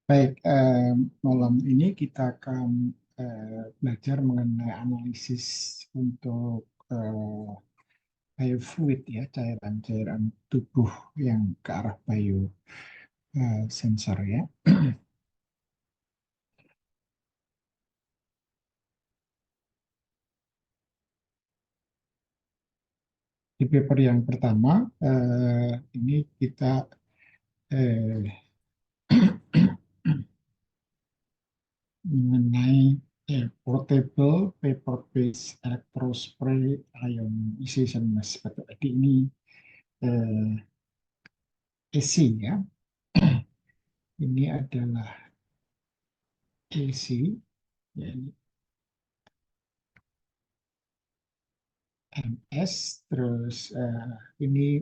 Baik, malam ini kita akan belajar mengenai analisis untuk biofluid ya, cairan-cairan tubuh yang ke arah bio sensor ya. Di paper yang pertama ini kita eh, mengenai portable paper-based electrospray ionization mask. Jadi ini eh, EC ya. Ini adalah EC, ya, ini MS, terus ini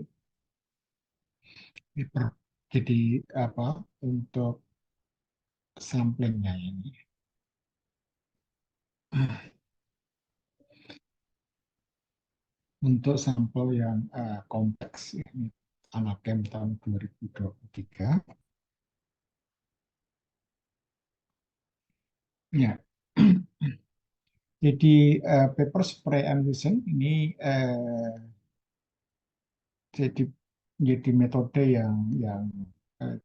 paper. Jadi apa untuk samplingnya ini? Untuk sampel yang kompleks ini Anakem tahun 2023. Ya, jadi paper spray envision ini jadi menjadi metode yang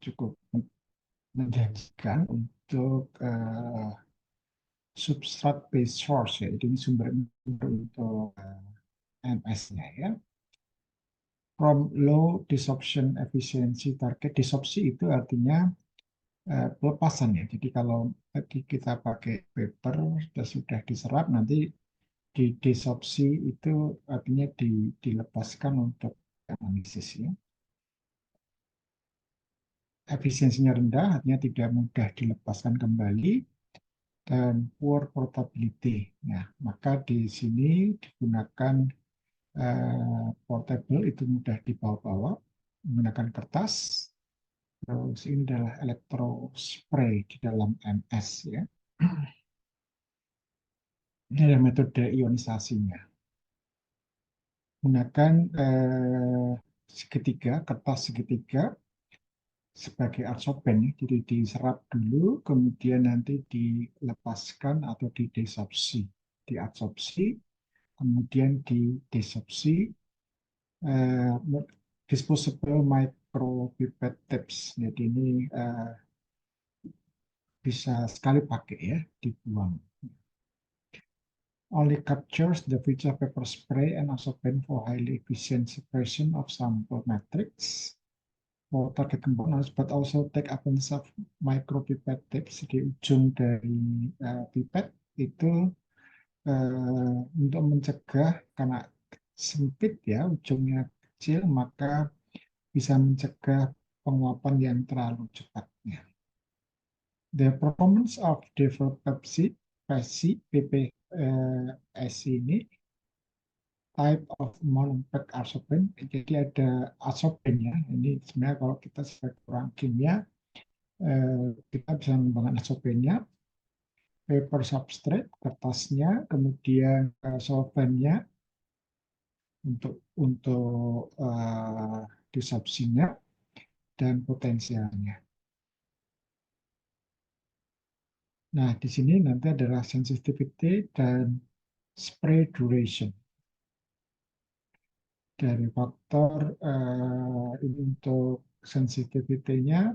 cukup menjanjikan untuk substrate based source ya. Jadi ini sumber untuk MS-nya ya. From low desorption efficiency target. Disopsi itu artinya pelepasan ya. Jadi kalau tadi kita pakai paper sudah diserap, nanti di disopsi itu artinya dilepaskan untuk analisis ya. Efisiensinya rendah, artinya tidak mudah dilepaskan kembali, dan poor portability. Nah, maka di sini digunakan portable, itu mudah dibawa-bawa menggunakan kertas. Terus ini adalah elektrospray di dalam MS ya. Ini adalah metode ionisasinya. Gunakan segitiga, kertas segitiga sebagai adsorben. Jadi diserap dulu, kemudian nanti dilepaskan atau didesorpsi. Diadsorpsi, kemudian didesorpsi. eh, Disposable micropipette tips. Jadi ini bisa sekali pakai ya, dibuang. Only captures the feature paper spray and also pen for highly efficient separation of sample matrix for target components, but also take advantage of micropipette tips di ujung dari pipet itu untuk mencegah, karena sempit ya ujungnya kecil, maka bisa mencegah penguapan yang terlalu cepat. The performance of developed PPS ini type of monopack adsorben. Jadi ada adsorben ya. Ini sebenarnya kalau kita sebagai orang kimia, kita bisa mengembangkan adsorbennya, paper substrate, kertasnya, kemudian solvennya untuk disopsinya dan potensialnya. Nah, di sini nanti adalah sensitivity dan spray duration. Dari faktor ini untuk sensitivity-nya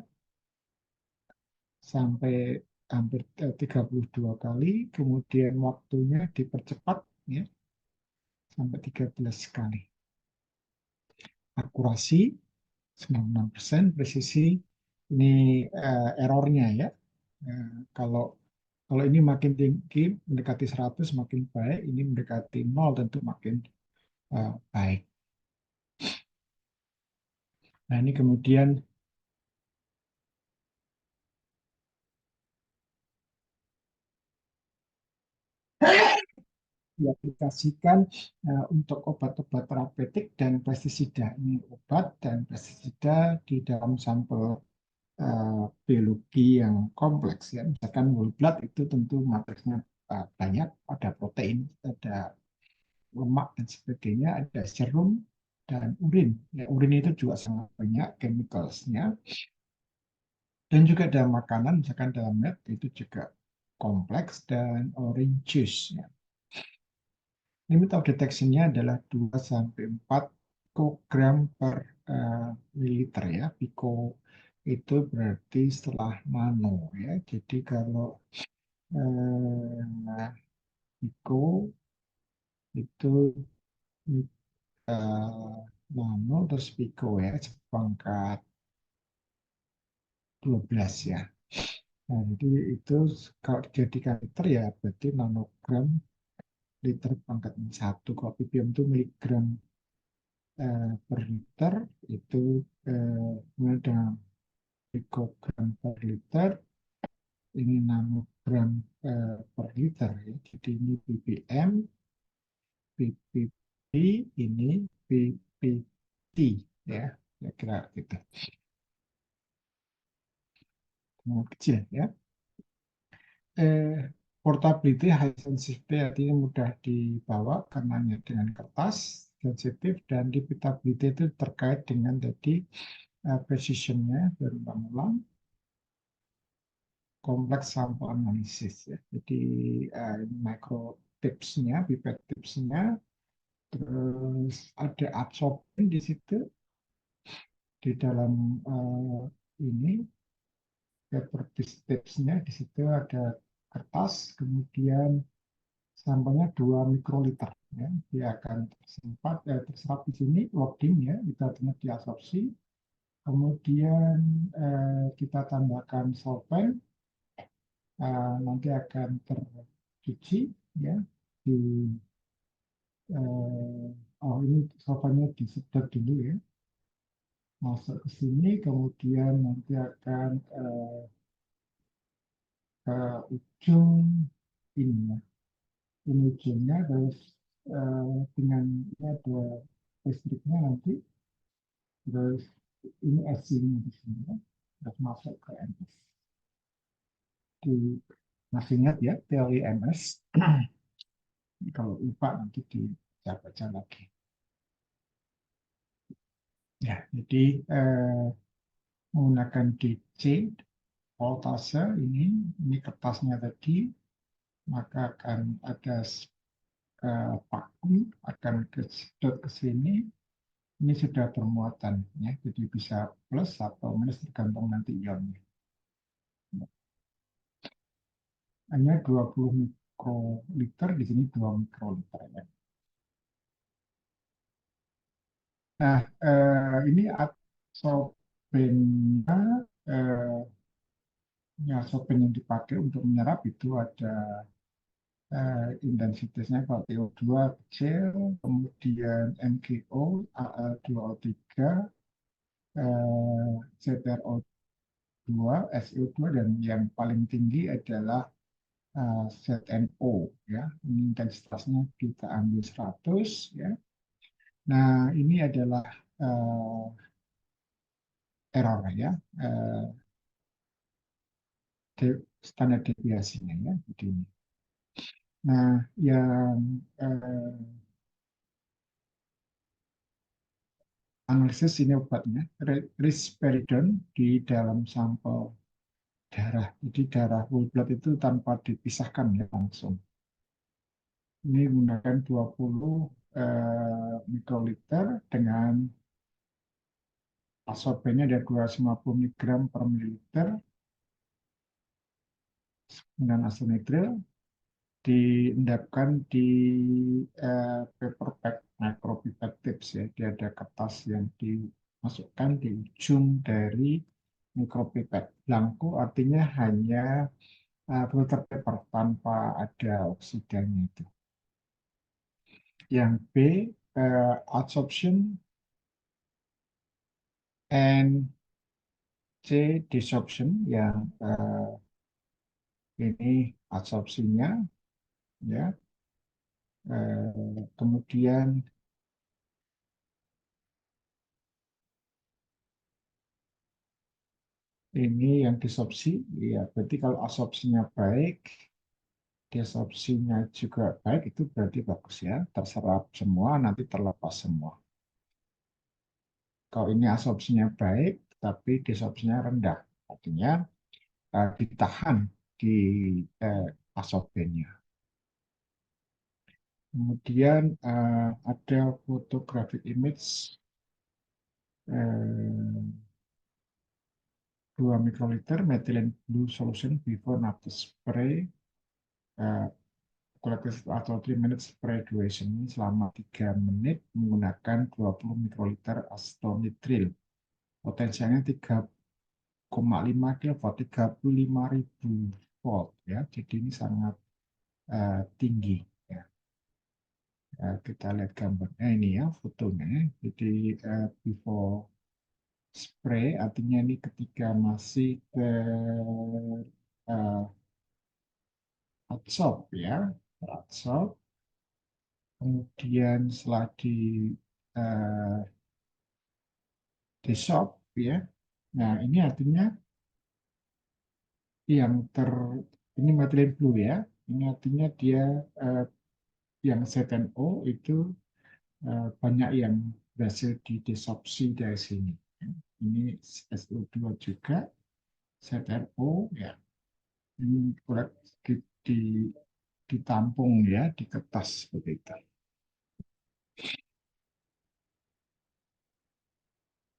sampai hampir 32 kali, kemudian waktunya dipercepat ya sampai 13 kali. Akurasi 96%, presisi ini errornya ya. Kalau kalau ini makin tinggi mendekati 100 makin baik, ini mendekati 0 tentu makin baik. Nah, ini kemudian diaplikasikan untuk obat-obat terapeutik dan pestisida. Ini obat dan pestisida di dalam sampel biologi yang kompleks ya. Misalkan whole blood itu tentu matriksnya banyak, ada protein, ada lemak dan sebagainya, ada serum dan urin. Ya, urin itu juga sangat banyak chemicals-nya. Dan juga dalam makanan, misalkan dalam milk itu juga kompleks dan orange juice. Ya. Limit of detection-nya adalah 2 sampai 4 pikogram per mililiter ya. Piko itu berarti setelah nano ya. Jadi kalau piko itu nano terus piko ya, sepangkat 12 ya. Nah, jadi itu kalau dijadikan liter ya berarti nanogram liter pangkat 1. Kalau ppm itu miligram per liter itu dengan pikogram per liter ini nanogram per liter ya. Jadi ini ppm, ppt, ini ppt ya, kira-kira gitu. Nah, kecil ya. Portability high sensitivity artinya mudah dibawa karena hanya dengan kertas, sensitif, dan repeatability itu terkait dengan tadi precision-nya berulang-ulang, kompleks sample analisis ya. Jadi micro tipsnya, pipet tipsnya, terus ada absorben di situ di dalam ini paper tipsnya di situ ada kertas, kemudian sampelnya 2 mikroliter ya. Dia akan terserap di sini loading ya, itu artinya diabsorpsi. Kemudian kita tambahkan solvent, nanti akan tercuci ya di ini solventnya disedot dulu ya, masuk ke sini, kemudian nanti akan ke ujung ini ya, ini ujungnya, terus dengan ini ada listriknya nanti, terus ini SC-nya di sini ya, terus masuk ke MS. Masih ingat ya teori MS? Kalau lupa nanti dibaca lagi. Ya, jadi menggunakan DC voltase ini kertasnya tadi, maka akan ada paku akan kesedot ke sini. Ini sudah bermuatan ya, jadi bisa plus atau minus tergantung nanti ionnya. Hanya 20 mikroliter, di sini 2 mikroliter ya. Nah, ini absorbennya, absorben yang dipakai untuk menyerap itu ada intensitasnya kalau CO2 kecil, kemudian MgO, Al2O3, ZrO2, SO2, dan yang paling tinggi adalah ZNO ya. Ini intensitasnya kita ambil 100 ya. Nah, ini adalah error ya. Standar deviasinya ya begini. Nah, yang analisis ini obatnya risperidone di dalam sampel darah. Jadi darah whole blood itu tanpa dipisahkan ya langsung. Ini menggunakan 20 mikroliter dengan absorbennya ada 250 mg per mililiter dengan asonitril, diendapkan di paper bag micropipette tips ya. Dia ada kertas yang dimasukkan di ujung dari micropipette. Blanko artinya hanya filter paper tanpa ada oksidannya itu. Yang B, adsorption, and C, desorption, yang ini adsorpsinya ya. Kemudian ini yang disorpsi, ya berarti kalau absorpsinya baik, desorpsinya juga baik, itu berarti bagus ya, terserap semua, nanti terlepas semua. Kalau ini absorpsinya baik, tapi desorpsinya rendah, artinya ditahan di asobennya. Kemudian ada photographic image 2 mikroliter methylene blue solution before and after spray uh, atau 3 minutes spray duration selama 3 menit menggunakan 20 mikroliter acetonitril. Potensialnya 3,5 kV, 35.000 volt ya. Jadi ini sangat tinggi ya. Kita lihat gambarnya ini ya, fotonya. Jadi before spray artinya ini ketika masih adsorb ya, adsorb. Kemudian setelah uh, desorb ya. Nah, ini artinya yang ini methylene blue ya. Ini artinya dia yang ZNO itu banyak yang berhasil didesorpsi dari sini. Ini SO2 juga, ZNO ya. Ini ditampung ya, di kertas seperti itu.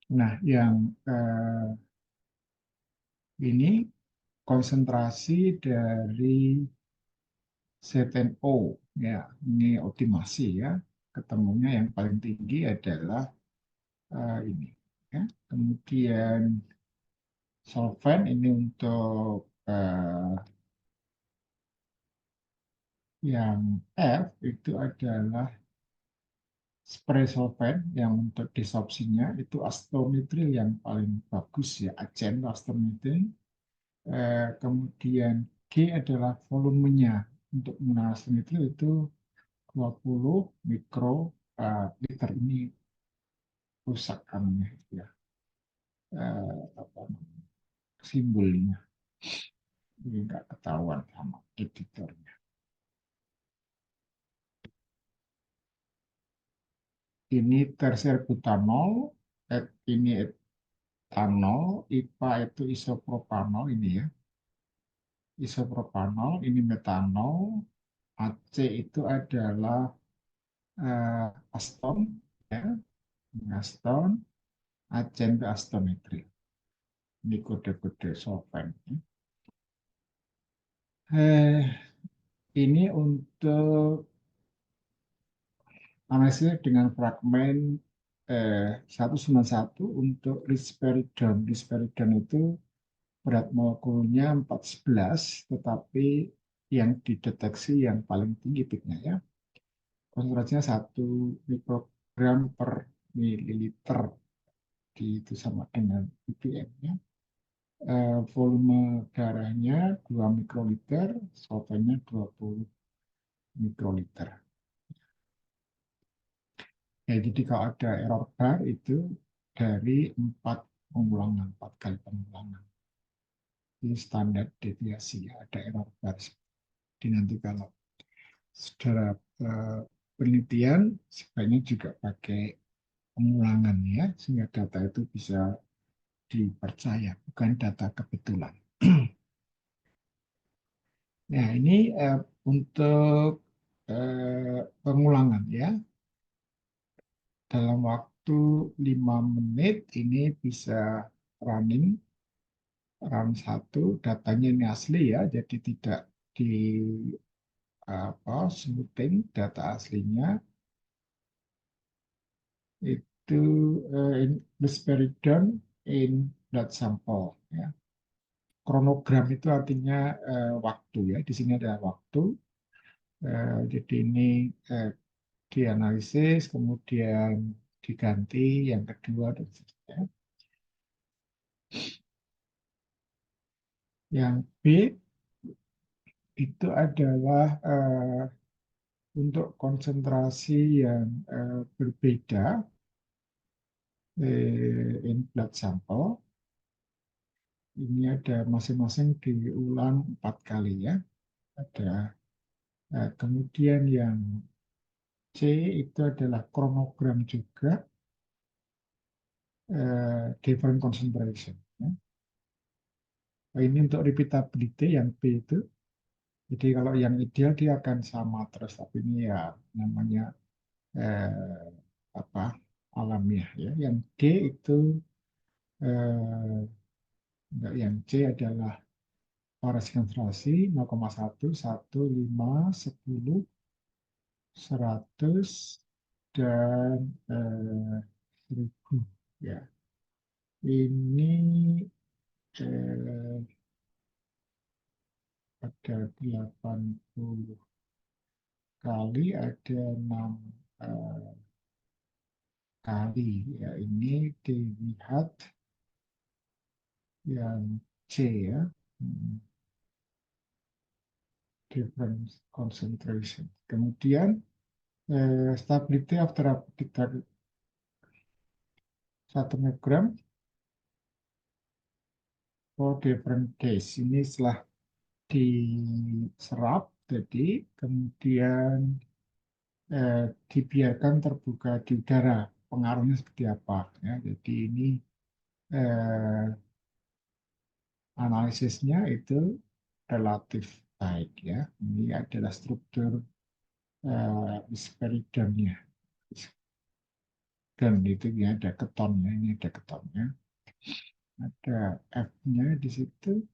Nah, yang ini konsentrasi dari ZNO ya, ini optimasi ya. Ketemunya yang paling tinggi adalah ini ya. Kemudian solvent ini untuk yang F itu adalah spray solvent yang untuk disopsinya itu acetonitril yang paling bagus ya, agen acetonitril. Kemudian G adalah volumenya untuk menggunakan acetonitril itu 20 mikro liter. Ini kerusakannya ya, apa simbolnya ini nggak ketahuan sama editornya. Ini tersier butanol, ini etanol, IPA itu isopropanol ini ya, isopropanol, ini metanol, AC itu adalah aston ya, aston, agen ke astometri. Ini kode-kode solvent. Ini untuk analisis dengan fragmen 191 untuk risperidon. Risperidon itu berat molekulnya 411, tetapi yang dideteksi yang paling tinggi peaknya ya. Konsentrasinya 1 mikrogram per mililiter, itu sama dengan ppm-nya. Volume darahnya 2 mikroliter, solvennya 20 mikroliter. Ya, jadi kalau ada error bar itu dari 4 pengulangan, 4 kali pengulangan. Ini standar deviasi, ya, ada error bar. Jadi nanti kalau saudara penelitian sebaiknya juga pakai pengulangan ya, sehingga data itu bisa dipercaya, bukan data kebetulan. Nah, ini untuk pengulangan ya. Dalam waktu 5 menit ini bisa running run 1, datanya ini asli ya, jadi tidak di smoothing data aslinya. Itu risperidon in blood sample ya. Kronogram itu artinya waktu ya, di sini ada waktu. Jadi ini dianalisis, kemudian diganti yang kedua dan seterusnya. Yang B itu adalah untuk konsentrasi yang berbeda in blood sample. Ini ada masing-masing diulang 4 kali ya. Ada kemudian yang C itu adalah kronogram juga, different concentration. Ya. Ini untuk repeatability yang B itu. Jadi kalau yang ideal dia akan sama terus, tapi ini ya namanya eh, apa alamiah ya. Yang D itu enggak, yang C adalah variasi konsentrasi 0,1, 1, 5, 10, 100 dan 1000 ya. Ini eh, ada 80 kali, ada 6 eh, kali ya. Ini dilihat yang C ya. Different concentration. Kemudian stability of therapeutic drug 1 mg for different case. Ini setelah diserap, jadi kemudian dibiarkan terbuka di udara. Pengaruhnya seperti apa? Ya, jadi ini eh, analisisnya itu relatif baik ya. Ini adalah struktur risperidonnya. Dan itu ya ada ketonnya, ini ada ketonnya. Ada F-nya di situ.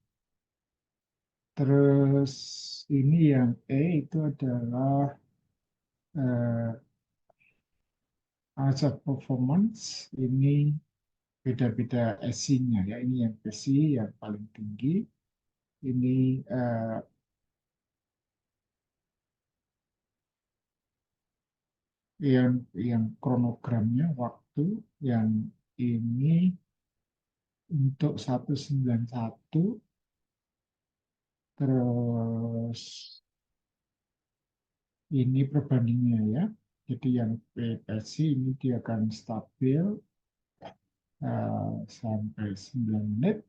Terus ini yang E itu adalah eh, asal performance. Ini beda-beda SI-nya ya. Ini yang PSI yang paling tinggi. Ini yang kronogramnya waktu, yang ini untuk 191, terus ini perbandingannya ya. Jadi yang PSI ini dia akan stabil sampai 9 menit.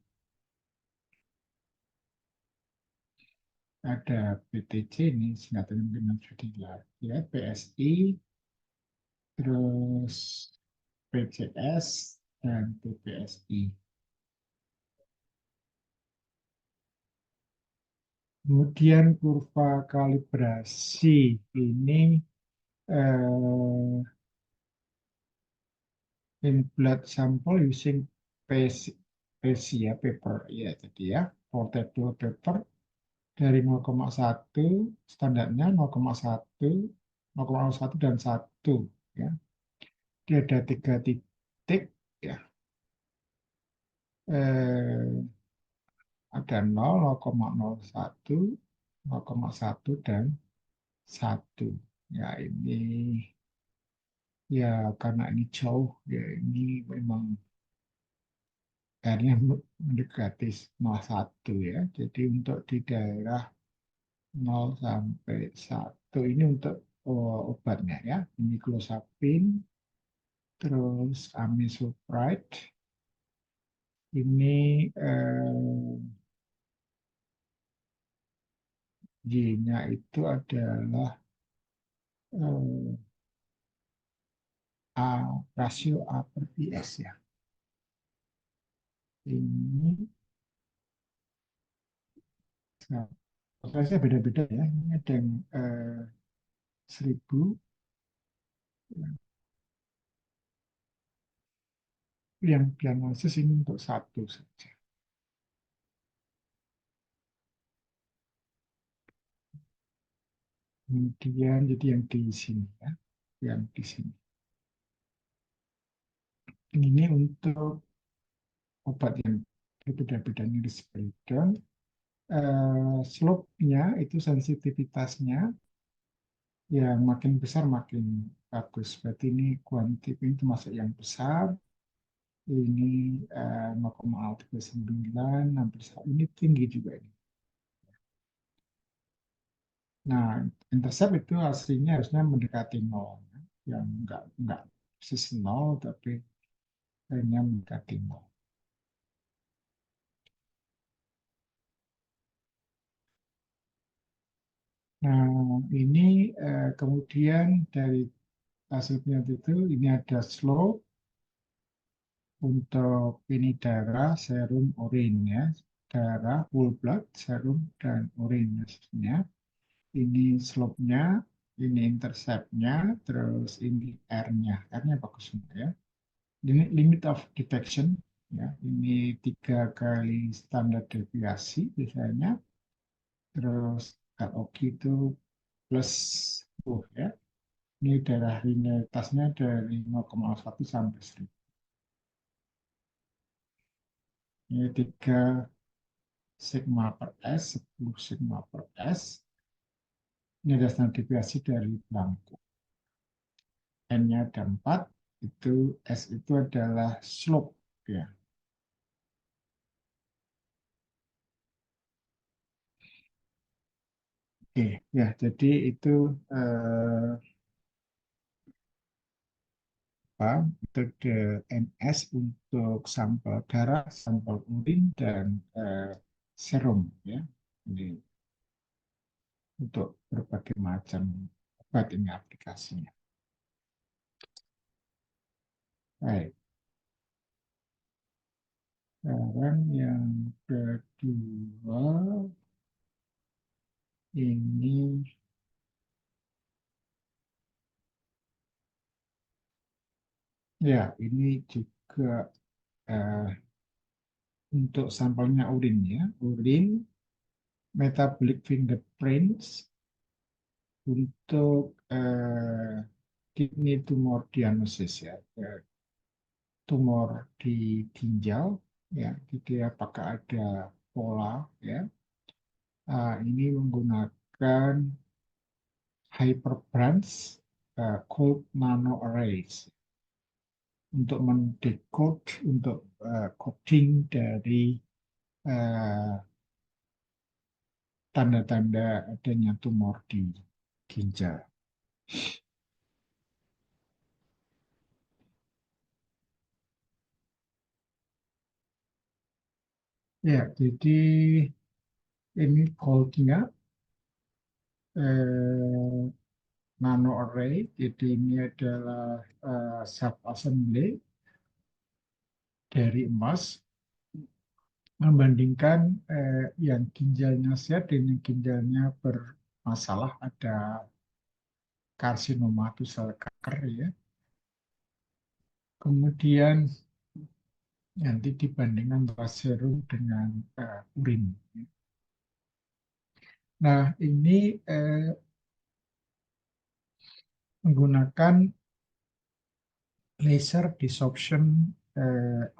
Ada PTC ini singkatan dengan sudah ya, PSI, terus PCS dan PPSI. Kemudian kurva kalibrasi ini in blood sample using PSI ya, paper ya, jadi ya portable paper dari 0,1, standarnya 0,1, 0,01 dan 1 ya. Dia ada 3 titik ya. Eh, ada 0, 0,01, 0,1 dan 1. Ya ini ya karena ini jauh ya, ini memang akhirnya mendekati 0,1 ya. Jadi untuk di daerah 0 sampai 1 ini untuk obatnya ya. Ini clozapin, terus amisulpride. Ini Y-nya itu adalah eh, A, rasio A per IS ya. Ini nah, prosesnya beda-beda ya. Ini ada yang 1000, yang diagnosis ini untuk 1 saja. Kemudian jadi yang di sini ya, yang di sini. Ini untuk obat yang berbeda-beda ini risperidon. Slope-nya itu sensitivitasnya yang makin besar makin bagus. Berarti ini kuantitatif ini termasuk yang besar. Ini 0,39, hampir ini tinggi juga ini. Nah, intercept itu aslinya harusnya mendekati nol, ya. Yang enggak persis nol, tapi hanya mendekati nol. Nah, ini kemudian dari hasilnya itu ini ada slope untuk ini darah, serum, urin ya. darah, whole blood, serum, dan urin. Maksudnya, ini slope-nya, ini intercept-nya, terus ini R-nya. R-nya bagus semua ya. Ini limit of detection, ya. Ini 3 kali standar deviasi biasanya. Terus LOG itu plus 10 ya. Ini darah linearitasnya dari 0,1 sampai 1000. Ini 3 sigma per S, 10 sigma per S. Ini adalah standar deviasi dari belangko. N-nya ada 4, itu S itu adalah slope ya. Oke, ya jadi itu eh, apa metode NS untuk sampel darah, sampel urin dan serum ya. Ini untuk berbagai macam obat ini aplikasinya. Baik, sekarang yang kedua ini ya ini juga eh, untuk sampelnya urin ya, urin metabolic fingerprints untuk kidney tumor diagnosis ya, tumor di ginjal ya, jadi apakah ada pola ya. Ini menggunakan hyperbranch cold nanoarrays untuk mendecode untuk coding dari eh, tanda-tanda adanya tumor di ginjal. Ya, jadi ini coldnya eh, nanoarray, jadi ini adalah sub assembly dari emas membandingkan yang ginjalnya sehat dan yang ginjalnya bermasalah, ada karsinoma atau sel kanker ya. Kemudian nanti dibandingkan antara serum dengan urin. Nah, ini menggunakan laser desorption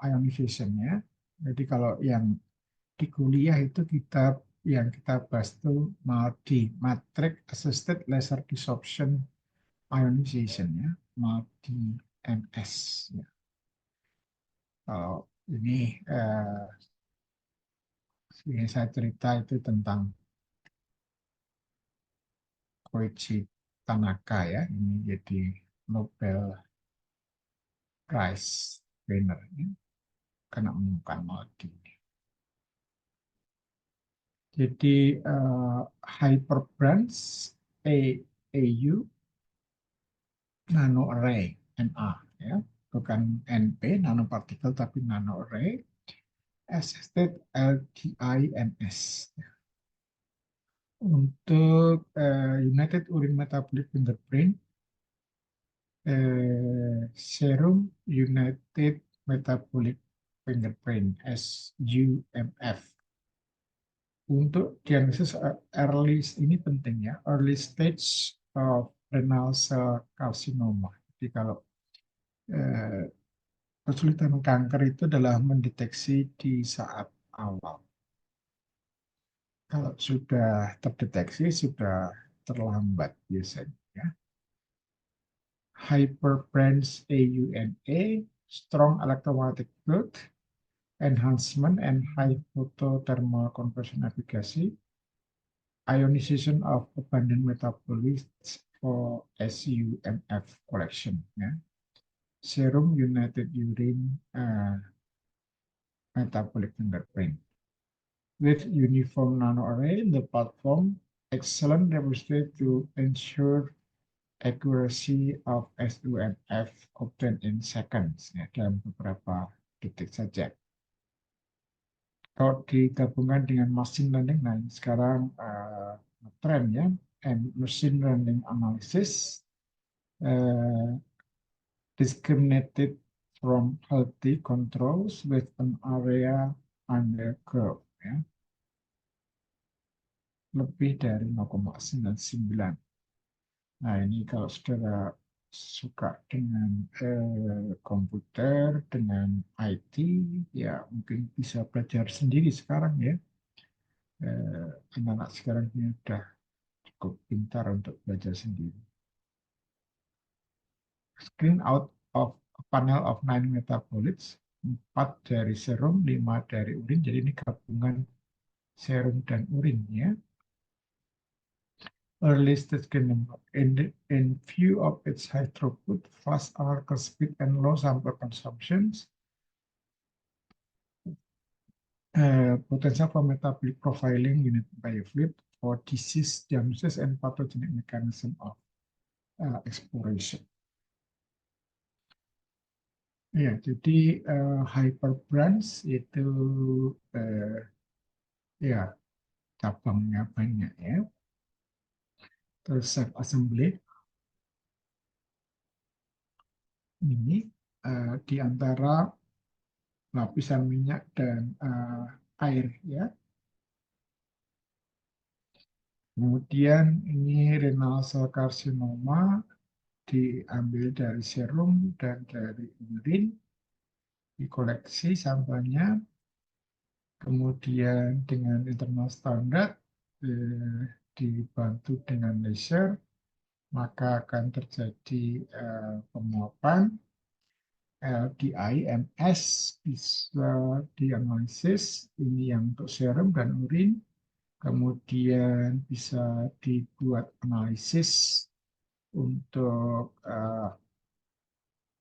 ionization ya. Jadi kalau yang di kuliah itu kita yang kita bahas itu MALDI, Matrix Assisted Laser Desorption Ionization ya, MALDI MS ya. Kalau ini yang saya cerita itu tentang Koichi Tanaka ya, ini jadi Nobel Prize winner ya, karena menemukan MALDI. Jadi Hyperbranch AAU nanoarray NA ya, bukan NP nanopartikel tapi nanoarray assisted LTIMS. Untuk United Urine Metabolic Fingerprint, Serum United Metabolic Fingerprint SUMF. Untuk diagnosis early ini penting ya, early stage of renal cell carcinoma. Jadi kalau eh, kesulitan kanker itu adalah mendeteksi di saat awal. Kalau sudah terdeteksi, sudah terlambat biasanya. Ya. Hyperbranch AUNA, strong electromagnetic field, enhancement and high photothermal conversion efficacy, ionization of abundant metabolites for SUMF collection. Ya. Serum United Urine Metabolic Fingerprint. With uniform nanoarray, the platform excellent demonstrate to ensure accuracy of SUMF obtained in seconds ya, dalam beberapa detik saja. Kalau digabungkan dengan machine learning, nah ini sekarang tren ya, and machine learning analysis uh, discriminated from healthy controls with an area under curve ya, lebih dari 0,99. Nah, ini kalau saudara suka dengan komputer, dengan IT, ya mungkin bisa belajar sendiri sekarang ya. Anak-anak sekarang ini sudah cukup pintar untuk belajar sendiri. Screen out of a panel of 9 metabolites, 4 dari serum, 5 dari urin. Jadi ini gabungan serum dan urin ya. Early stage ganglioma. In view of its high throughput, fast analytical speed, and low sample consumptions, potential for metabolic profiling unit biofluid for disease diagnosis and pathogenic mechanism of exploration. Ya, jadi hyperbranch itu ya cabangnya banyak ya. Terus self assembly ini di antara lapisan minyak dan air ya. Kemudian ini renal cell carcinoma diambil dari serum dan dari urin, dikoleksi sampelnya, kemudian dengan internal standard dibantu dengan laser, maka akan terjadi penguapan LDI, MS, bisa dianalisis, ini yang untuk serum dan urin, kemudian bisa dibuat analisis untuk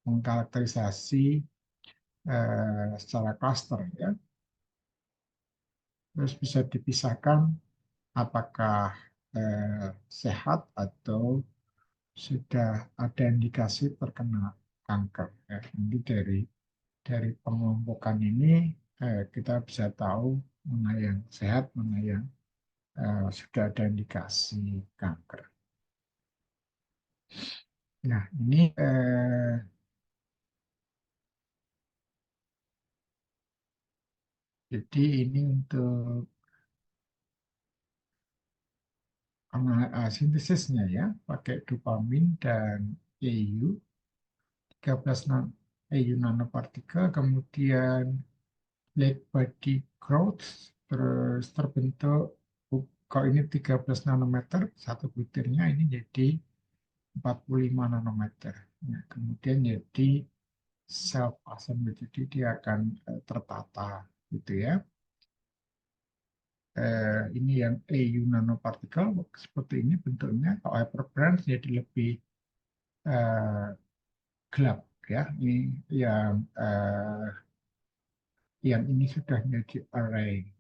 mengkarakterisasi secara cluster ya. Terus bisa dipisahkan apakah sehat atau sudah ada indikasi terkena kanker ya. Nanti dari pengelompokan ini kita bisa tahu mana yang sehat, mana yang sudah ada indikasi kanker. Nah, ini jadi ini untuk sintesisnya ya, pakai dopamin dan EU, 13 EU nanopartikel, kemudian late body growth, terus terbentuk, kalau ini 13 nanometer, satu butirnya ini jadi 45 nanometer. Nah, kemudian jadi self assembly, jadi dia akan tertata gitu ya. Ini yang EU nanopartikel seperti ini bentuknya. Kalau hyperbranch jadi lebih eh, gelap ya. Yang ini sudah menjadi array.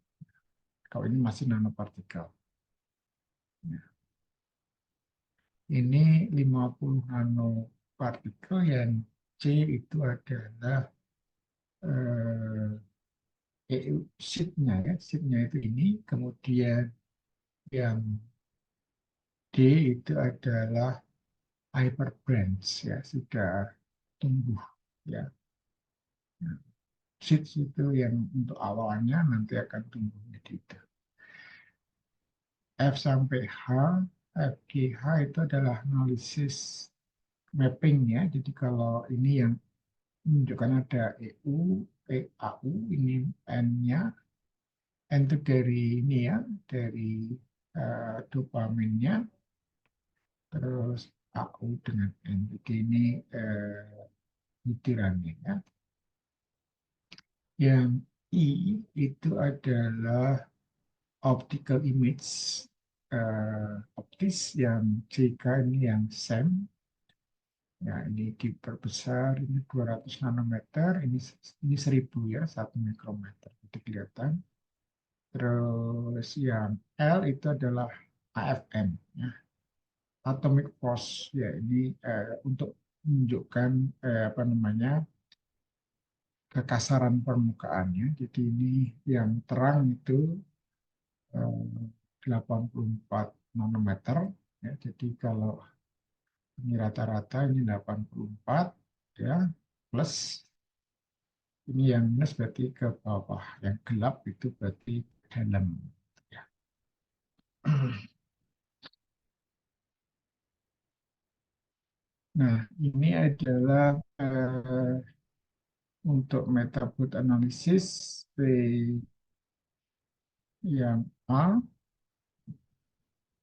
Kalau ini masih nanopartikel. Ini 50 nanopartikel, yang C itu adalah sheet-nya ya. Sheet-nya itu ini, kemudian yang D itu adalah hyperbranch ya, sudah tumbuh ya. Nah, sheet itu yang untuk awalnya nanti akan tumbuh menjadi itu. F sampai H, FGH itu adalah analisis mapping ya. Jadi kalau ini yang menunjukkan ada EU, EAU, ini N-nya, N itu dari ini ya, dari dopaminnya, terus AU dengan N. Jadi ini butirannya ya. Yang I itu adalah optical image optis, yang CK ini yang SEM. Ya, ini diperbesar, ini 200 nanometer, ini 1000 ya, 1 mikrometer. Itu kelihatan. Terus yang L itu adalah AFM, ya, atomic force. Ya, ini untuk menunjukkan apa namanya kekasaran permukaannya. Jadi ini yang terang itu 84 nanometer. Ya, jadi kalau ini rata-rata ini 84 ya, plus ini yang minus berarti ke bawah, yang gelap itu berarti dalam. Ya. Nah, ini adalah untuk metabolic analysis P yang A,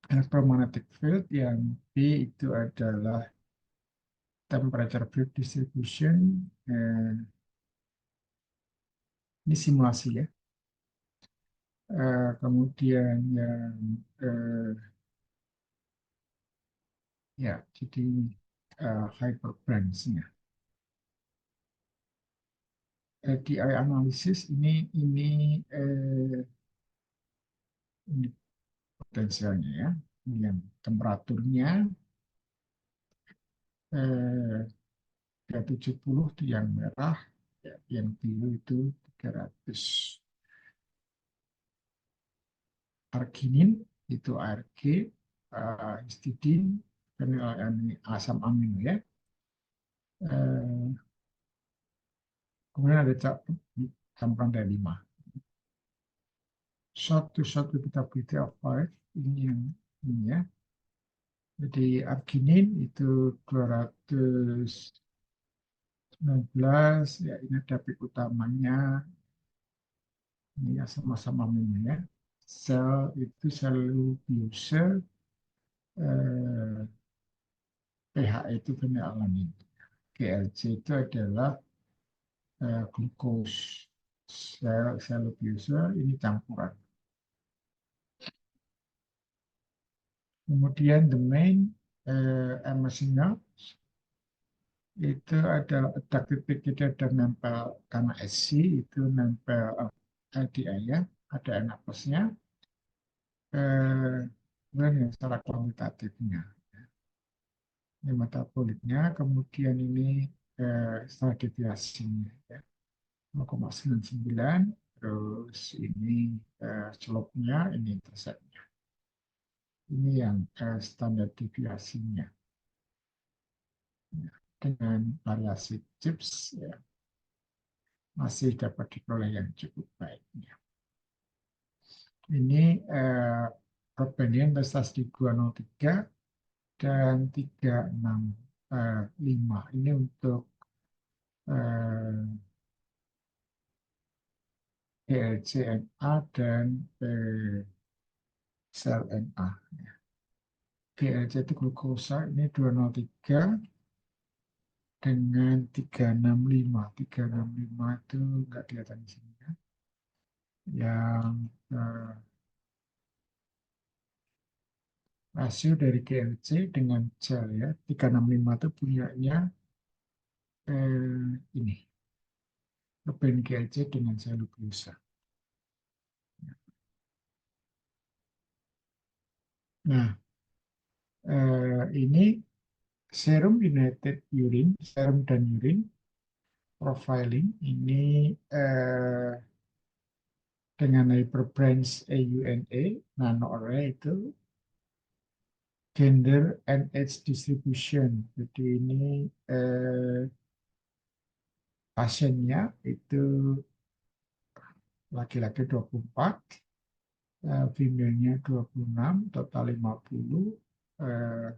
electromagnetic field, yang B itu adalah temperature field distribution. Ini simulasi ya. Kemudian yang ya, jadi hyperbranchisnya. DI analisis ini potensialnya ya. Ini yang temperaturnya 370 itu yang merah, ya, yang biru itu 300. Arginin itu ARG, histidin, ini asam amino ya. Eh, Kemudian ada campuran dari 5. Short to short repeatability of five, ini yang ini ya. Jadi arginin itu 219, ya ini ada peak utamanya, ini ya sama-sama amino ya. Sel itu selulose, eh, pH itu fenilalanin. GLC itu adalah glukos. Selulose ini campuran. Kemudian the main emulsinya itu ada titik kita ada nempel karena SC itu nempel LDA ya, ada N plusnya. Kemudian yang secara kuantitatifnya ini metaboliknya, kemudian ini setelah deviasinya ya, 0,99, terus ini slope-nya, ini intercept-nya. Ini yang standar deviasinya ya, dengan variasi chips ya, masih dapat diperoleh yang cukup baik. Ya. Ini perbandingan prestasi di 203 dan 365. Ini untuk GLC-NA dan sel NA. GLC itu glukosa, ini 203 dengan 365. 365 itu enggak kelihatan di sini ya. Yang rasio dari GLC dengan gel ya, 365 itu punyanya ini, lepen GLC dengan selulosa. Nah, ini serum United Urine, serum dan urine profiling ini dengan hyperbranch AUNA, nano array itu gender and age distribution. Jadi ini pasiennya itu laki-laki 24, female-nya 26, total 50, eh,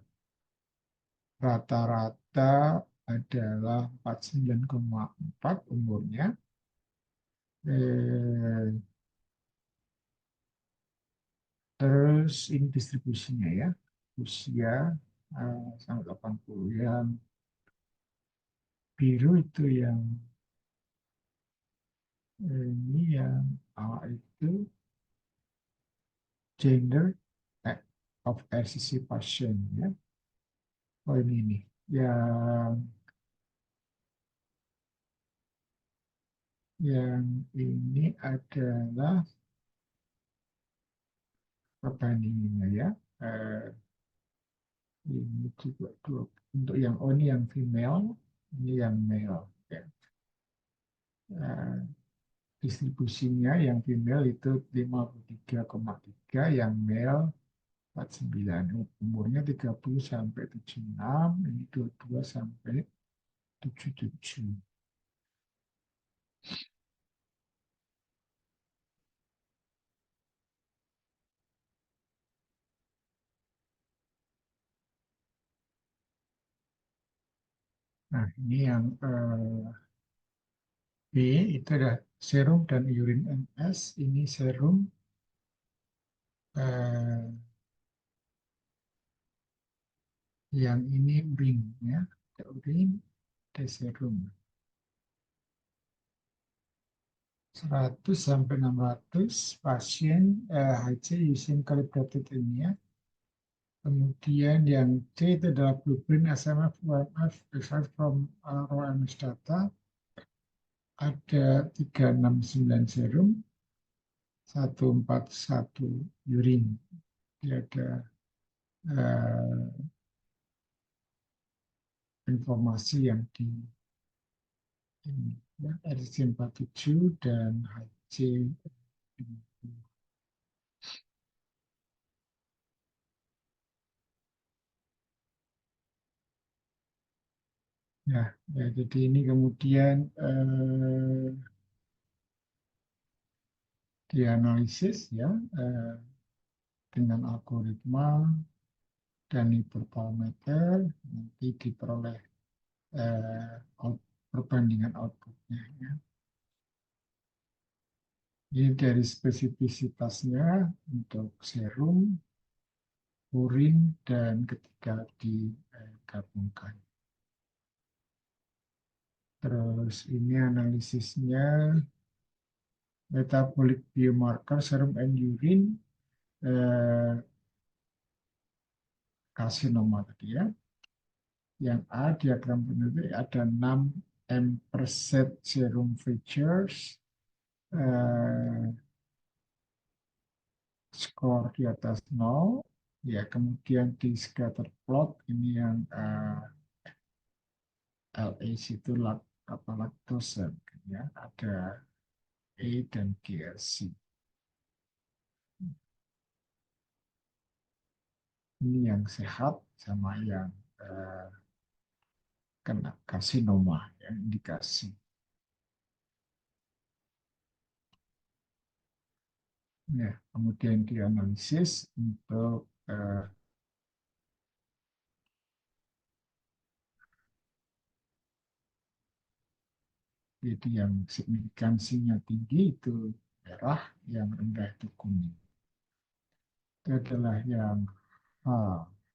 rata-rata adalah 49,4 umurnya. Terus ini distribusinya ya, usia sampai 80. Yang biru itu yang ini yang awal itu gender of RCC passion ya. Oh ini yang ini adalah perbandingannya ya. Eh, ini juga untuk yang ini yang female, ini yang male. Ya. Eh, distribusinya yang female itu 53,3, yang male 49. Umurnya 30 sampai 76, ini 22 sampai 77. Nah, ini yang B itu ada serum dan urine MS. Ini serum, eh, yang ini urine ya. Ada urine, ada serum. 100 sampai 600 pasien HC using calibrated ini ya. Kemudian yang C itu adalah blueprint SMF UMF derived from raw MS data. Ada 369 serum, 141 urine. Dia ada eh, informasi yang di ini, ya, RC 47 dan HC 50. Ya, ya, jadi ini kemudian dianalisis ya, eh, dengan algoritma dan hiperparameter, nanti diperoleh perbandingan outputnya ya. Ini dari spesifisitasnya untuk serum, urin, dan ketika digabungkan. Terus ini analisisnya metabolic biomarker serum and urine, karsinoma tadi ya. Yang A diagram penyuntik ada 6 M per set serum features, eh, skor di atas 0. Ya, kemudian di scatter plot ini yang LH itu apa laktosa ya, ada E dan GLC. Ini yang sehat sama yang eh, kena karsinoma yang indikasi. Ya, kemudian dianalisis untuk jadi yang signifikansinya tinggi itu merah, yang rendah itu kuning. Itu adalah yang H,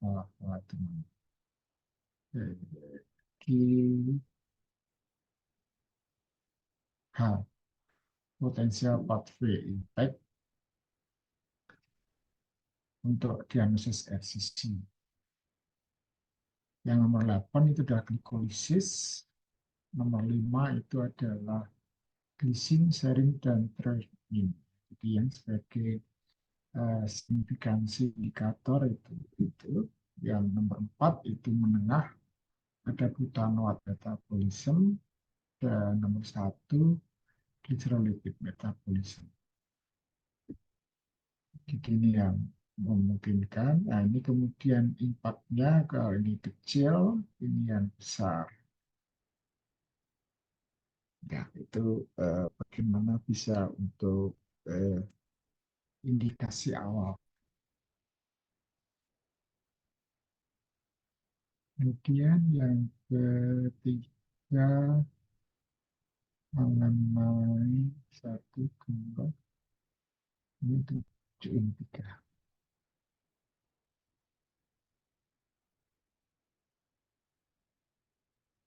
H, H, teman. Di H, potensial pathway impact untuk diagnosis RCC. Yang nomor 8 itu adalah glikolisis. Nomor 5 itu adalah glycine, serine, dan treonin. Jadi yang sebagai signifikansi indikator itu. Yang nomor 4 itu menengah, ada butanoat metabolism, dan nomor 1 glycerolipid metabolism. Jadi ini yang memungkinkan. Nah, ini kemudian impact-nya, kalau ini kecil, ini yang besar. Ya, itu bagaimana bisa untuk eh, indikasi awal. Kemudian yang ketiga mengenai satu dua ini tujuh ini tiga.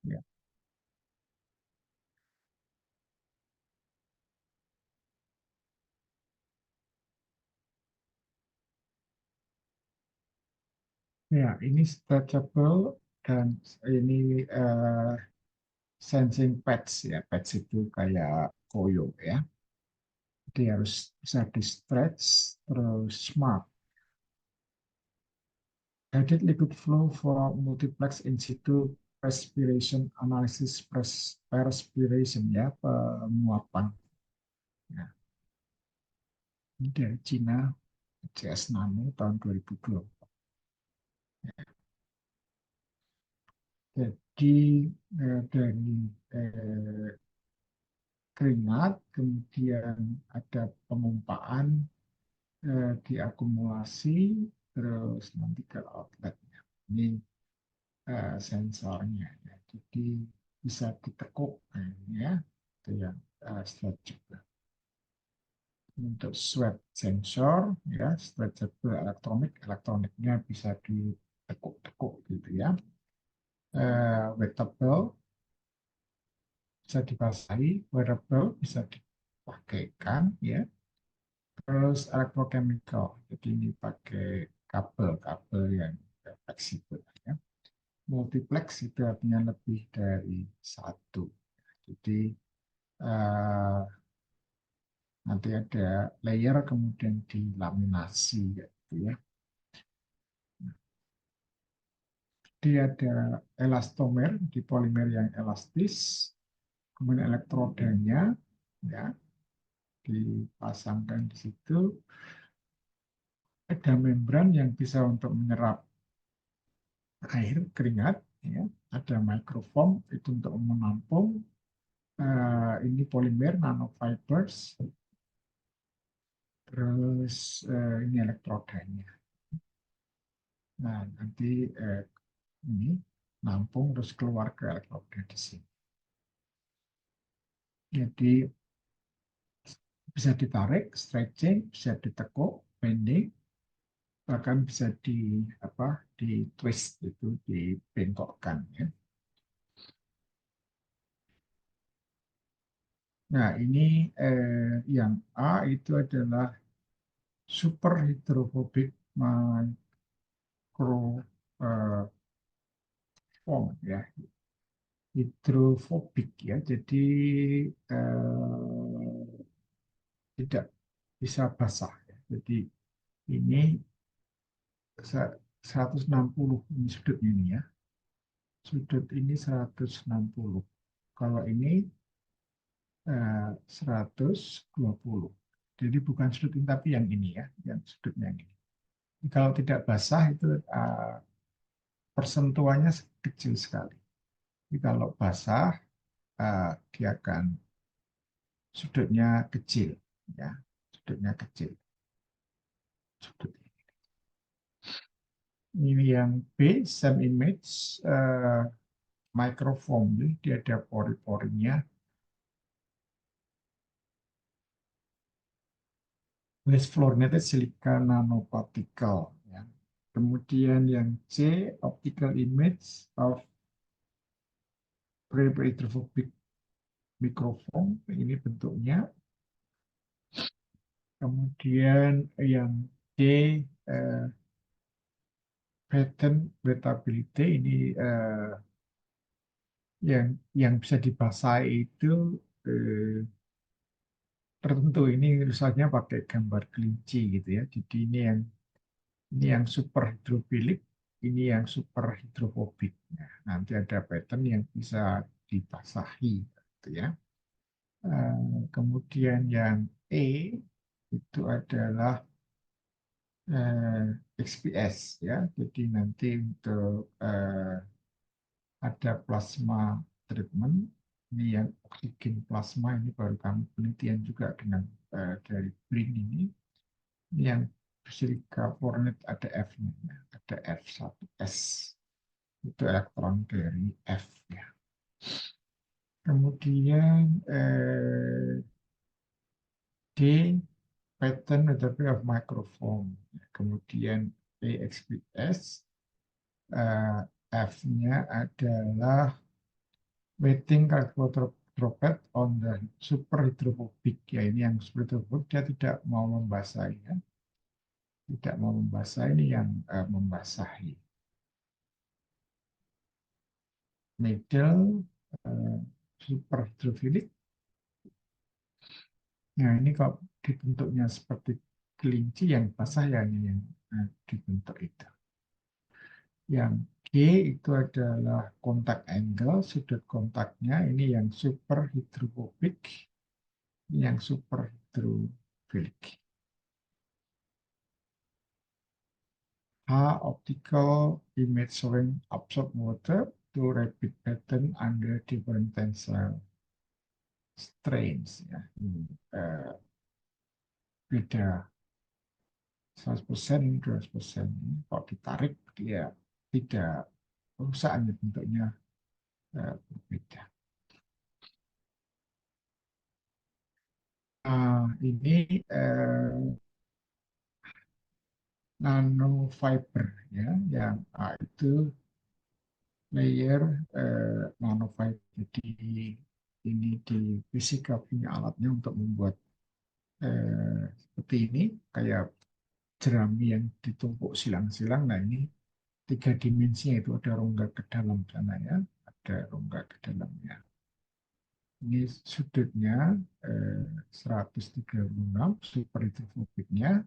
Ya. Ya, ini stretchable dan ini sensing pads ya. Pads itu kayak koyo ya. Jadi harus bisa di stretch terus smart. Guided liquid flow for multiplex in situ respiration analysis perspiration ya, penguapan. Ya. Ini dari Cina, CS Nano tahun 2020. Jadi dari keringat, kemudian ada pengumpaan, diakumulasi, terus nanti ke outletnya. Ini sensornya. Ya. Jadi bisa ditekuk, ya, itu yang stroke juga. Untuk sweat sensor, ya, sweat sensor elektroniknya bisa ditekuk-tekuk gitu ya. Wettable bisa dibasahi, wearable bisa dipakaikan, ya. Terus electrochemical, jadi ini pakai kabel-kabel yang fleksibel, ya. Multiplex itu artinya lebih dari satu. Jadi eh, nanti ada layer kemudian dilaminasi gitu ya. Dia ada elastomer di polimer yang elastis, kemudian elektrodanya ya dipasangkan di situ. Ada membran yang bisa untuk menyerap air keringat, ya. Ada microfoam itu untuk menampung. Ini polimer nanofibers, terus ini elektrodanya. Nah, nanti ini nampung terus keluar ke elektroda di sini. Jadi bisa ditarik, stretching, bisa ditekuk, bending, bahkan bisa di twist itu dibengkokkan ya. Nah, ini yang A itu adalah super hydrophobic microfoam ya. Hidrofobik ya. Jadi tidak bisa basah ya. Jadi ini 160 ini sudutnya ini ya. Sudut ini 160. Kalau ini 120. Jadi bukan sudut ini tapi yang ini ya, yang sudutnya yang ini. Kalau tidak basah itu persentuhannya kecil sekali. Jadi kalau basah dia akan sudutnya kecil ya, sudutnya kecil. Sudut ini yang B, same image microfoam, jadi dia ada pori-porinya. Waste fluorinated silica nanoparticle. Ya. Kemudian yang C, optical image of pre-hydrophobic microfoam. Ini bentuknya. Kemudian yang D, pattern wettability. Ini yang bisa dibasahi itu tertentu. Ini misalnya pakai gambar kelinci gitu ya. Jadi ini yang super hidrofilik, ini yang super hidrofobik. Nah, nanti ada pattern yang bisa dibasahi, gitu ya. Kemudian yang E itu adalah XPS ya. Jadi nanti untuk ada plasma treatment, ini yang oksigen plasma, ini baru kami penelitian juga dengan dari BRIN ini. Ini yang silika fluorinate ada F-nya, ya. Ada F1S. Itu elektron dari F ya. Kemudian D, pattern methodology of microfoam. Kemudian EXPS, F-nya adalah wetting droplet on the super hydrophobic. Ya, ini yang super hydrophobic, dia tidak mau membasahi. Ya. Tidak mau membasahi, ini yang membasahi. Middle, super hydrophilic. Nah, ini kalau dibentuknya seperti kelinci yang basah ya ini yang dibentuk itu. Yang G itu adalah kontak angle, sudut kontaknya ini yang super hidrofobik, ini yang super hidrofilik. H, optical image showing absorb water to rapid pattern under different tensile strains. Ya. Beda 100%, ini 200%. Kalau ditarik, dia tidak rusak, bentuknya berbeda. Nah, ini nanofiber, ya, yang A itu layer nanofiber. Jadi ini di fisika punya alatnya untuk membuat seperti ini, kayak jerami yang ditumpuk silang-silang. Nah, ini tiga dimensinya, itu ada rongga ke dalam sana, ya, ada rongga ke dalamnya. Ini sudutnya 136, super hidrofobiknya,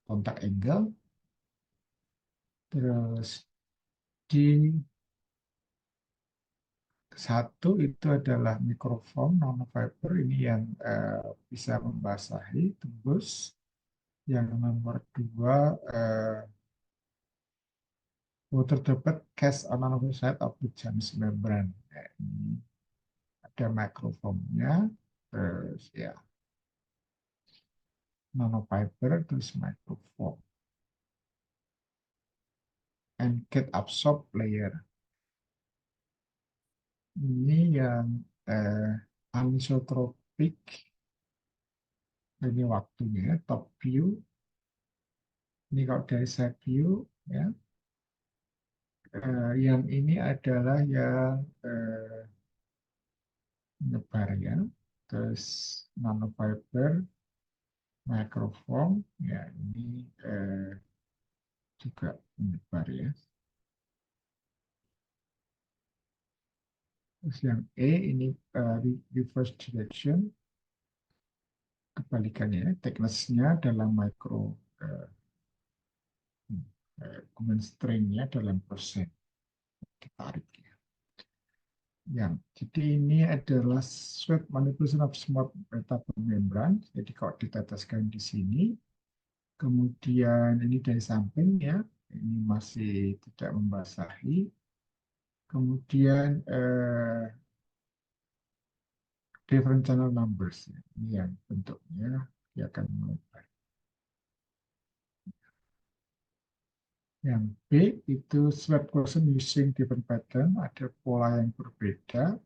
kontak angle. Terus di satu itu adalah mikrofoam nanofiber, ini yang bisa membasahi, tembus. Yang nomor dua, terdapat cast on another side of the James membrane. Ya, ini ada mikrofoamnya, terus ya nanofiber, terus microfoam, and get absorb layer. Ini yang anisotropik, ini waktunya top view. Ini kalau dari side view, ya, yang ini adalah yang menyebar, ya. Terus nanofiber, microfoam, ya, ini juga menyebar, ya. Terus yang E ini reverse direction, kebalikannya, thickness-nya dalam micro, string-nya dalam persen, ditarik, ya. Jadi ini adalah sweat manipulation of small metable membrane. Jadi kalau diteteskan di sini, kemudian ini dari samping, ya, ini masih tidak membasahi. Kemudian different channel numbers, ya. Ini yang bentuknya dia akan melebar. Yang B itu sweat quotient using different pattern, ada pola yang berbeda,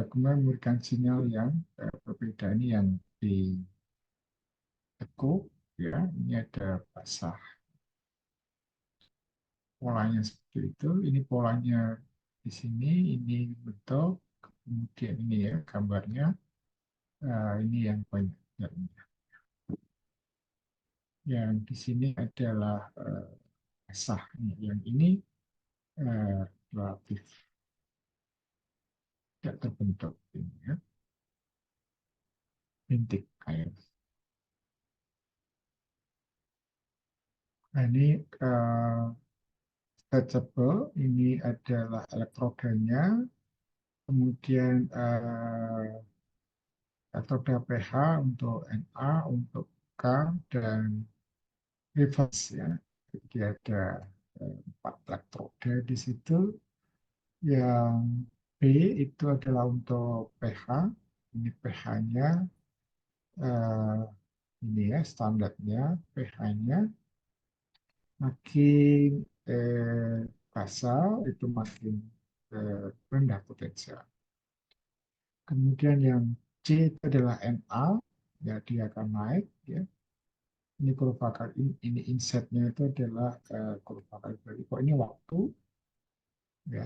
kemudian memberikan sinyal yang berbeda. Ini yang ditekuk, ya, ini ada basah. Polanya seperti itu. Ini polanya di sini, ini bentuk, kemudian ini, ya, gambarnya. Ini yang banyak. Yang di sini adalah basah. Yang ini relatif tidak terbentuk, ini, ya, bintik air. Nah, ini touchable, ini adalah elektrodanya, kemudian elektroda pH untuk Na, untuk K, dan reverse, ya. Jadi ada 4 elektroda di situ. Yang B itu adalah untuk pH, ini pH-nya, ini, ya, standarnya pH-nya makin basal itu makin rendah potensial. Kemudian yang C itu adalah Na, ya, dia akan naik, ya. Ini kurva kali ini insetnya itu adalah kurva kali kok ini waktu, ya.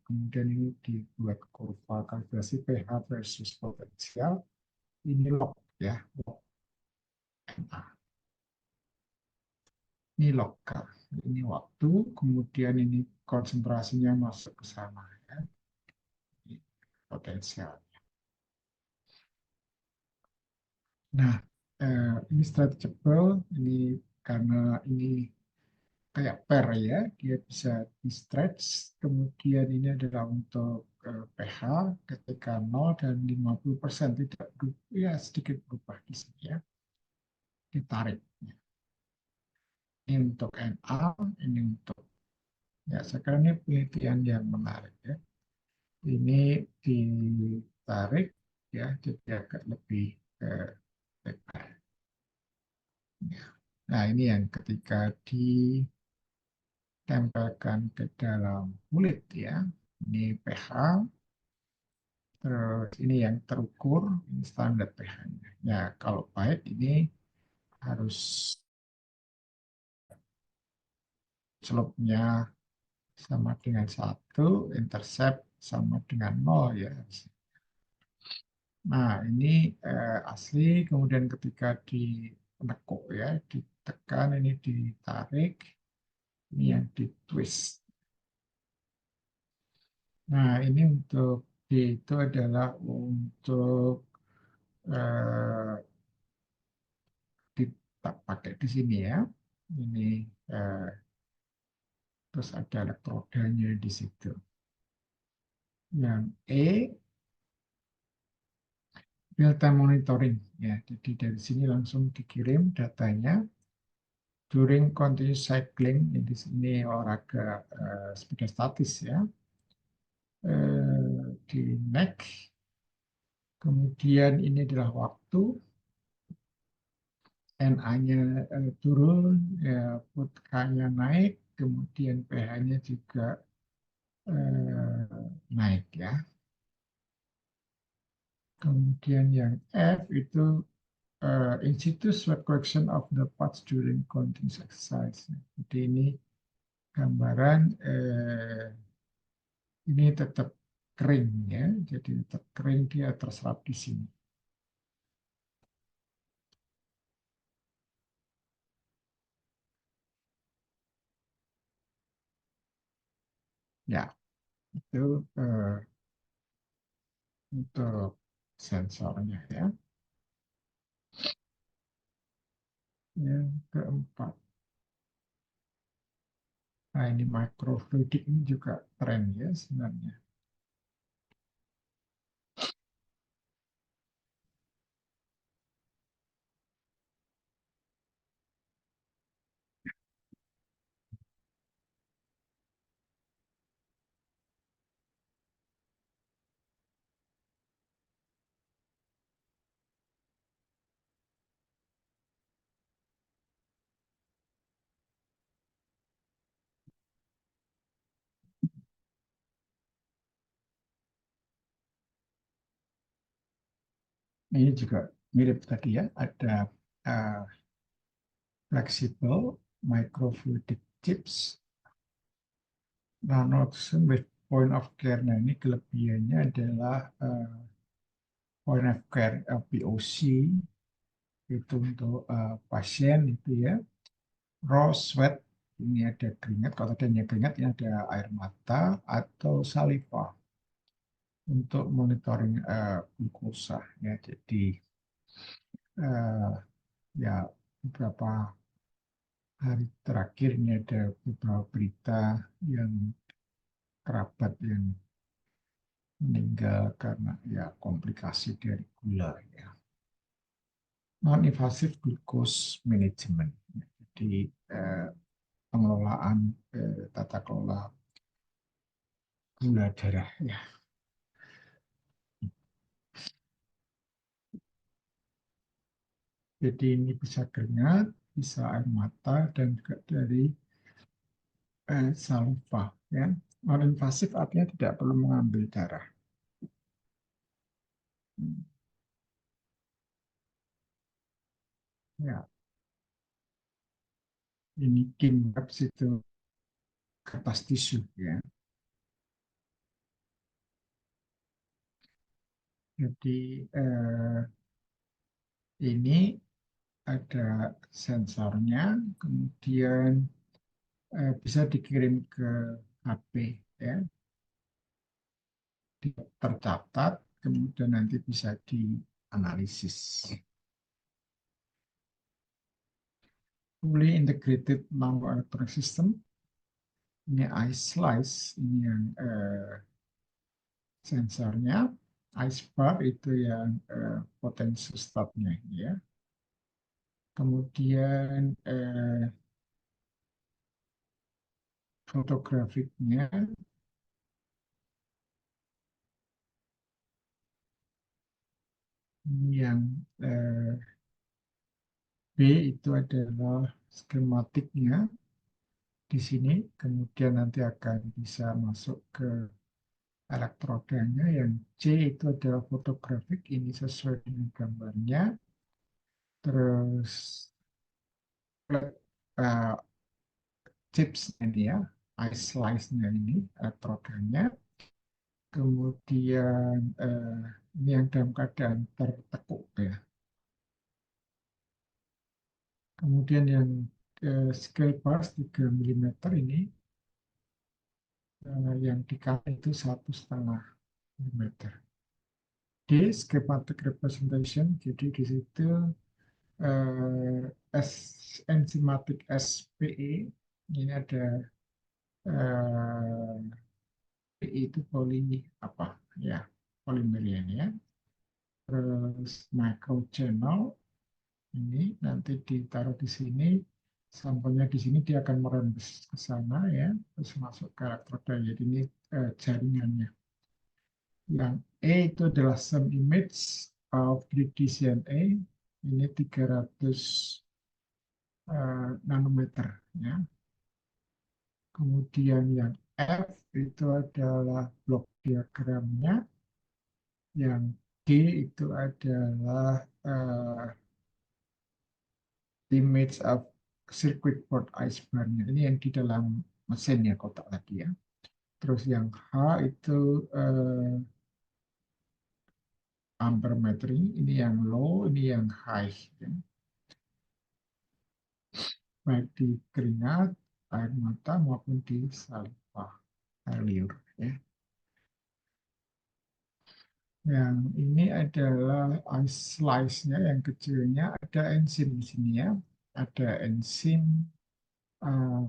Kemudian ini dibuat kurva kalibrasi pH versus potensial, ini log, ya, log Na. Ini lokal, ini waktu, kemudian ini konsentrasinya masuk ke sana, ya. Ini potensial. Nah, ini stretchable, ini karena ini kayak per ya, dia bisa di stretch. Kemudian ini adalah untuk pH ketika 0 dan 50% tidak berubah, ya sedikit berubah di sini ya, ditarik. Ini untuk Na, ini untuk, ya sekarang ini penelitian yang menarik ya. Ini ditarik ya, jadi agak lebih lebar. Nah ini yang ketika ditempelkan ke dalam kulit ya, ini pH. Terus ini yang terukur, ini standar pH-nya. Ya, kalau baik ini harus slope-nya sama dengan 1, intercept sama dengan 0 ya. Nah, ini asli, kemudian ketika ditekuk ya, ditekan, ini ditarik, ini yang ditwist. Nah, ini untuk D itu adalah untuk eh, kita pakai di sini ya. Ini eh, terus ada elektrodanya di situ. Yang E, real time monitoring ya. Jadi dari sini langsung dikirim datanya during continuous cycling. Di sini olahraga sepeda statis ya. Di neck. Kemudian ini adalah waktu NA-nya turun, ya, K-nya naik, kemudian pH-nya juga naik ya. Kemudian yang F itu in situ sweat correction of the parts during continuous exercise. Jadi ini gambaran ini tetap kering ya, jadi tetap kering, dia terserap di sini. Ya, itu untuk sensornya ya. Yang keempat, nah ini microfluidic ini juga tren ya sebenarnya. Ini juga mirip tadi ya, ada uh, flexible microfluidic chips nanoxen with point of care. Nah ini kelebihannya adalah point of care POC itu untuk pasien itu ya. Raw sweat, ini ada keringat, kalau adanya keringat ini ada air mata atau saliva untuk monitoring glukosa ya. Jadi eh, ya beberapa hari terakhir ini ada beberapa berita yang kerabat yang meninggal karena ya komplikasi dari gula ya. Non-invasive glucose management. Jadi pengelolaan tata kelola gula darah ya. Jadi ini bisa keringat, bisa air mata dan juga dari saliva ya. Non-invasif artinya tidak perlu mengambil darah. Ya, ini Kimberps itu kertas tisu ya. Jadi ini ada sensornya, kemudian bisa dikirim ke HP ya, tercatat, kemudian nanti bisa dianalisis. fully integrated nano-electronic system. Ini iSlice, ini yang sensornya. iSpark itu yang potentiostat-nya ya. Kemudian fotografiknya ini yang B itu adalah skematiknya di sini, kemudian nanti akan bisa masuk ke elektrodanya. Yang C itu adalah fotografik, ini sesuai dengan gambarnya. Terus uh, chips ini ya, iSlice-nya ini, elektrodanya. Kemudian ini yang dalam keadaan tertekuk ya. Kemudian yang scale bars 3 mm ini yang dikali itu 1,5 mm. D schematic representation, jadi di situ enzymatic SPE ini ada PE itu poli apa ya, polimer ya. Terus micro channel ini nanti ditaruh di sini, sampelnya di sini dia akan merembes ke sana ya, terus masuk ke elektroda. Jadi ini jaringannya. Yang E itu adalah some image of 3D CNA, ini 300 nanometer ya. Kemudian yang F itu adalah blok diagramnya, yang G itu adalah image of circuit board iceberg-nya. Ini yang di dalam mesin ya, kotak tadi ya. Terus yang H itu ampermetri, ini yang low, ini yang high ya. Baik di keringat, air mata maupun di saliva, air liur ya. Yang ini adalah slice-nya yang kecilnya, ada enzim di sini ya. Ada enzim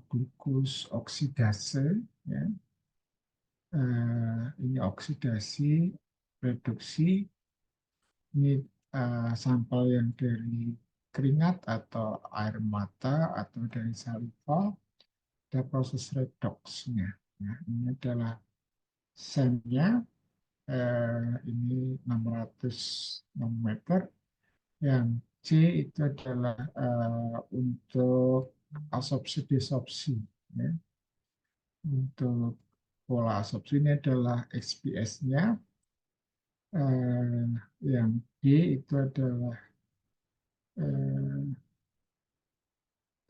glukos oksidase ya. Ini oksidasi, reduksi. Ini sampel yang dari keringat atau air mata atau dari saliva, ada proses redoxnya. Ya, ini adalah sennya, ini 600 nanometer. Yang C itu adalah untuk asopsi-desopsi. Ya. Untuk pola asopsi ini adalah XPS-nya. Yang D itu adalah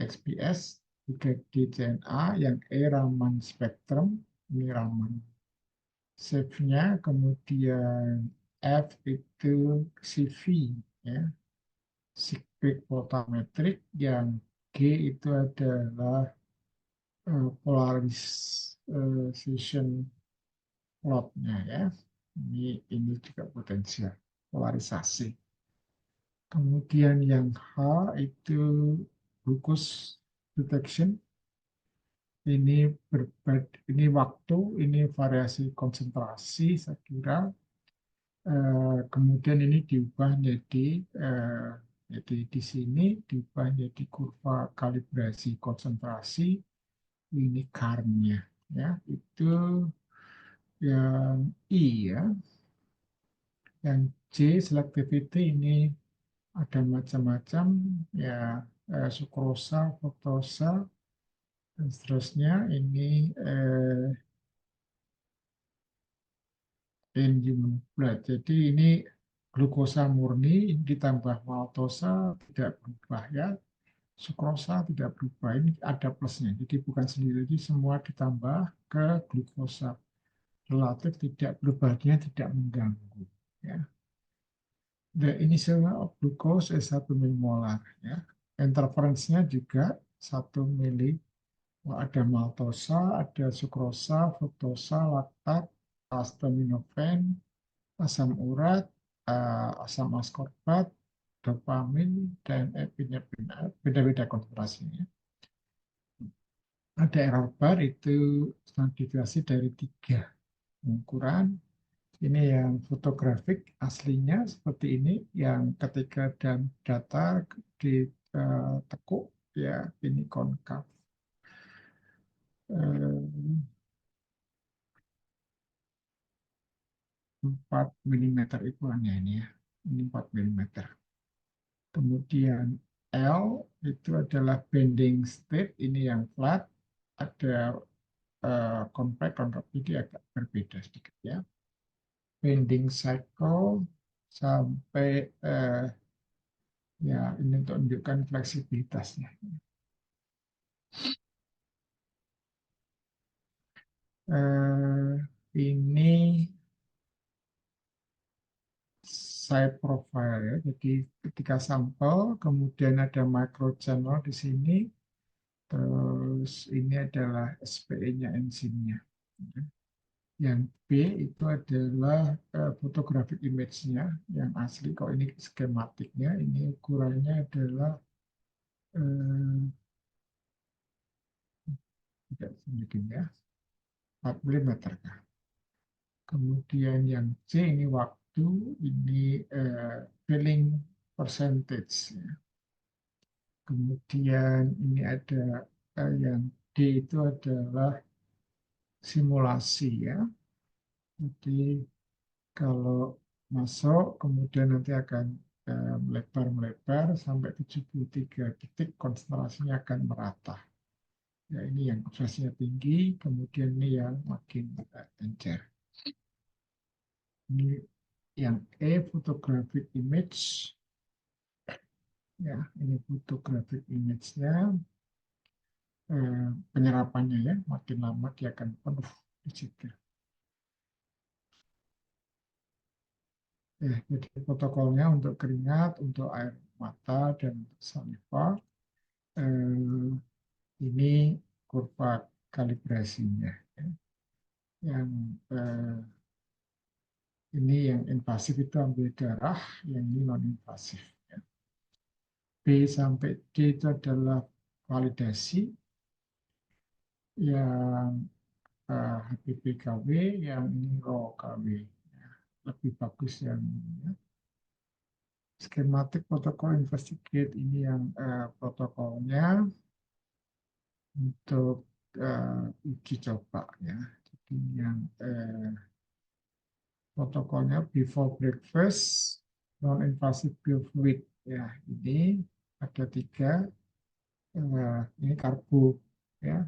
XPS 3D-DNA, yang E Raman spektrum, ini Raman shape-nya, kemudian F itu CV, ya, cyclic photometric, yang G itu adalah polarization plot-nya ya. Ini juga potensial polarisasi. Kemudian yang H itu glucose detection. Ini waktu, ini variasi konsentrasi saya kira. Kemudian ini diubah jadi di sini diubah jadi kurva kalibrasi konsentrasi. Ini karmnya ya, itu yang I ya. Yang J selectivity, ini ada macam-macam ya, sukrosa, fruktosa, dan seterusnya. Ini in human blood. Jadi ini glukosa murni ditambah maltosa tidak berubah ya. Sukrosa tidak berubah. Ini ada plusnya. Jadi bukan sendiri lagi, semua ditambah ke glukosa. Relatif tidak berubahnya, tidak mengganggu ya. The initial of glucose is 1 milimolar ya. Interferensinya juga 1 mili. Ada maltosa, ada sukrosa, fruktosa, laktat, acetaminophen, asam urat, asam askorbat, dopamin dan epinefrin, beda-beda konsentrasinya. Ada error bar itu standarisasi dari 3 ukuran. Ini yang fotografik aslinya seperti ini, yang ketika dan data ditekuk ya ini konkav. 4 mm ukurannya ini ya. Ini 4 mm. Kemudian L itu adalah bending state, ini yang flat, ada compact, convex, jadi agak berbeda sedikit ya. Bending cycle sampai ya ini untuk menunjukkan fleksibilitasnya. Ini side profile ya. Jadi ketika sampel, kemudian ada micro channel di sini, terus ini adalah SPE-nya enzimnya. Yang B itu adalah photographic image-nya yang asli. Kalau ini skematiknya, ini ukurannya adalah tidak sedikit ya, 4 mm. Kemudian yang C ini waktu, ini filling percentage. Ya. Kemudian ini ada yang D itu adalah simulasi ya. Jadi kalau masuk kemudian nanti akan melebar-melebar sampai 73 titik, konsentrasinya akan merata. Ya, ini yang konsentrasinya tinggi, kemudian ini yang makin encer. Ini yang E photographic image. Ya, ini photographic image-nya. Penyerapannya ya, makin lama dia akan penuh di situ. Jadi protokolnya untuk keringat, untuk air mata, dan saliva. Ini kurva kalibrasinya. Ya. Yang ini yang invasif itu ambil darah, yang ini non-invasif. Ya. B sampai D itu adalah validasi, yang HPPKW, yang ini raw KW. Ya. Lebih bagus yang ini. Ya. Skematik protokol investigate, ini yang protokolnya untuk uji coba ya. Jadi yang protokolnya before breakfast, non-invasive biofluid ya. Ini ada 3, ini karbo ya.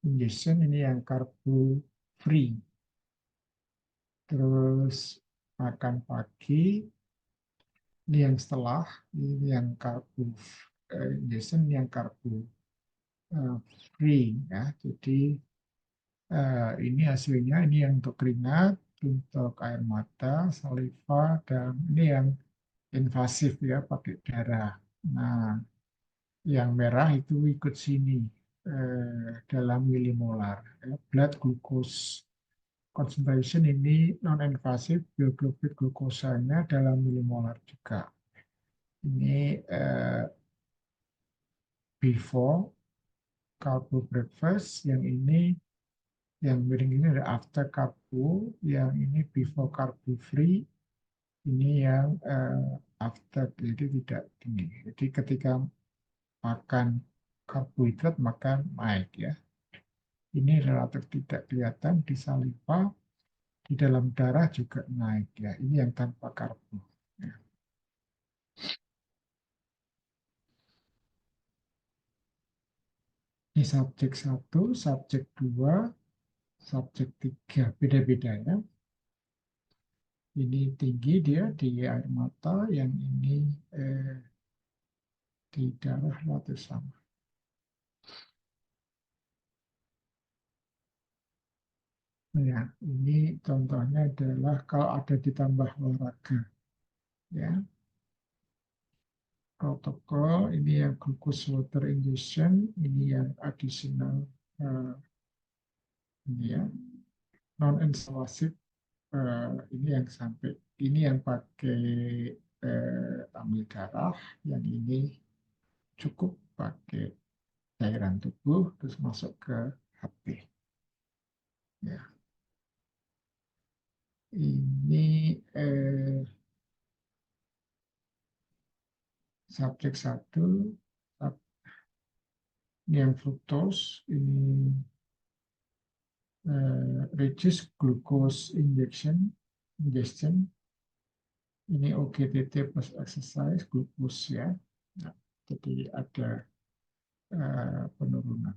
Injection ini yang karbo free. Terus makan pagi, ini yang setelah, ini yang karbo injection, ini yang karbo free ya. Jadi ini hasilnya, ini yang untuk keringat, untuk air mata, saliva, dan ini yang invasif ya, pakai darah. Nah, yang merah itu ikut sini dalam milimolar. Ya. Blood glucose concentration ini non-invasif, bioglobin glukosanya dalam milimolar juga. Ini before carbo breakfast, yang ini yang miring ini ada after carbo, yang ini before carbo free, ini yang after, jadi tidak tinggi. Jadi ketika makan karbohidrat maka naik ya. Ini relatif tidak kelihatan di saliva, di dalam darah juga naik ya. Ini yang tanpa karbo. Ya. Ini subjek 1, subjek 2, subjek 3, beda-beda ya. Ini tinggi dia di air mata, yang ini di darah relatif sama. Ya, ini contohnya adalah kalau ada ditambah olahraga. Ya, protokol ini yang glucose water injection, ini yang additional ini ya, non invasif ini yang sampai ini yang pakai ambil darah, yang ini cukup pakai cairan tubuh terus masuk ke HP. Ya, ini subjek satu, ini yang fructose, ini reduce glucose ingestion, ini OGTT plus exercise, glucose ya. Nah, jadi ada penurunan.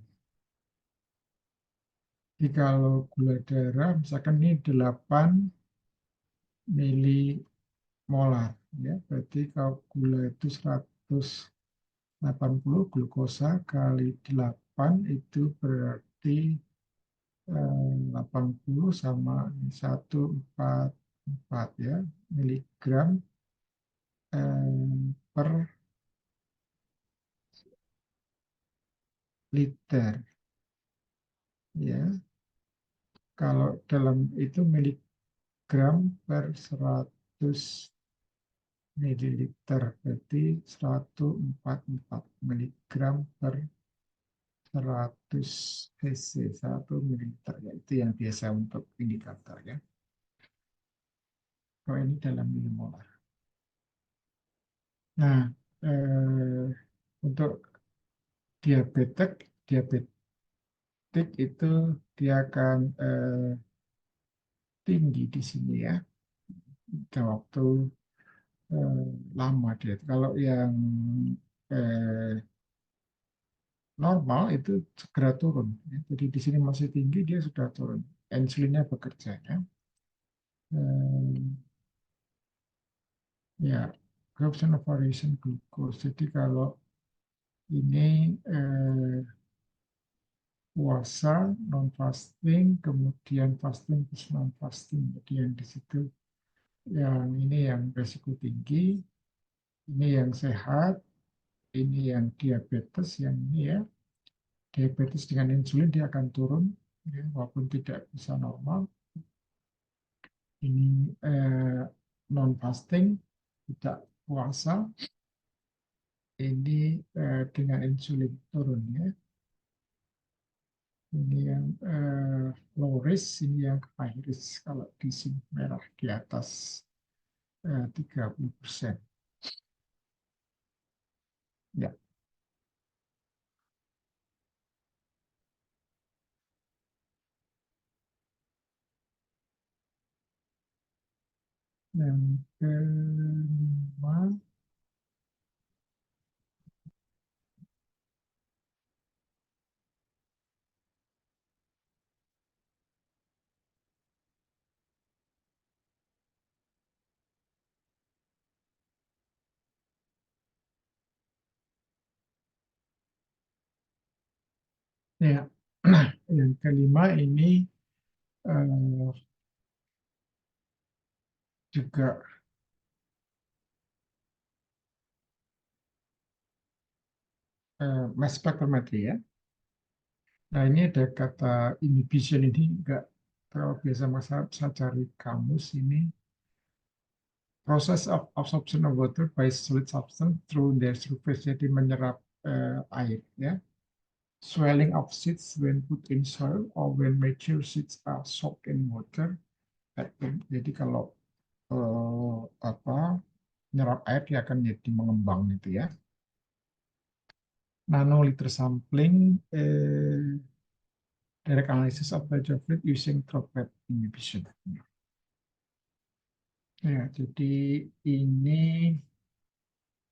Jadi kalau gula darah, misalkan ini 8 milimolar, ya, berarti kalau gula itu 180, glukosa kali 8 itu berarti 80 sama 144 ya, miligram per liter. Ya, kalau dalam itu miligram per 100 mililiter, berarti 144 miligram per 100 cc, 1 mililiter. Ya, itu yang biasa untuk indikator ya. Kalau ini dalam milimolar. Nah, untuk diabetik itu dia akan tinggi di sini ya, dalam waktu eh, lama dia. Kalau yang eh, normal itu segera turun. Ya. Jadi di sini masih tinggi, dia sudah turun. Insulinnya bekerja ya. Ya, corruption of variation glucose. Jadi kalau ini puasa, non fasting, kemudian fasting plus non fasting. Jadi yang di situ yang ini yang resiko tinggi, ini yang sehat, ini yang diabetes, yang ini ya diabetes dengan insulin dia akan turun, ya, walaupun tidak bisa normal. Ini non fasting, tidak puasa, ini dengan insulin turun ya. Ini yang low risk, ini yang high risk. Kalau di sini merah di atas 30%. Ya, yang kelima, ya, yang kelima ini eh, juga mass spectrometry ya. Nah ini ada kata inhibition, ini enggak terlalu biasa masalah, saya cari kamus ini. Process of absorption of water by solid substance through their surface, jadi menyerap air ya. Swelling of seeds when put in soil or when mature seeds are soaked in water. Jadi kalau nyerap air dia akan jadi mengembang gitu ya. Nanoliter sampling, direct analysis of fluid using droplet inhibition. Ya, jadi ini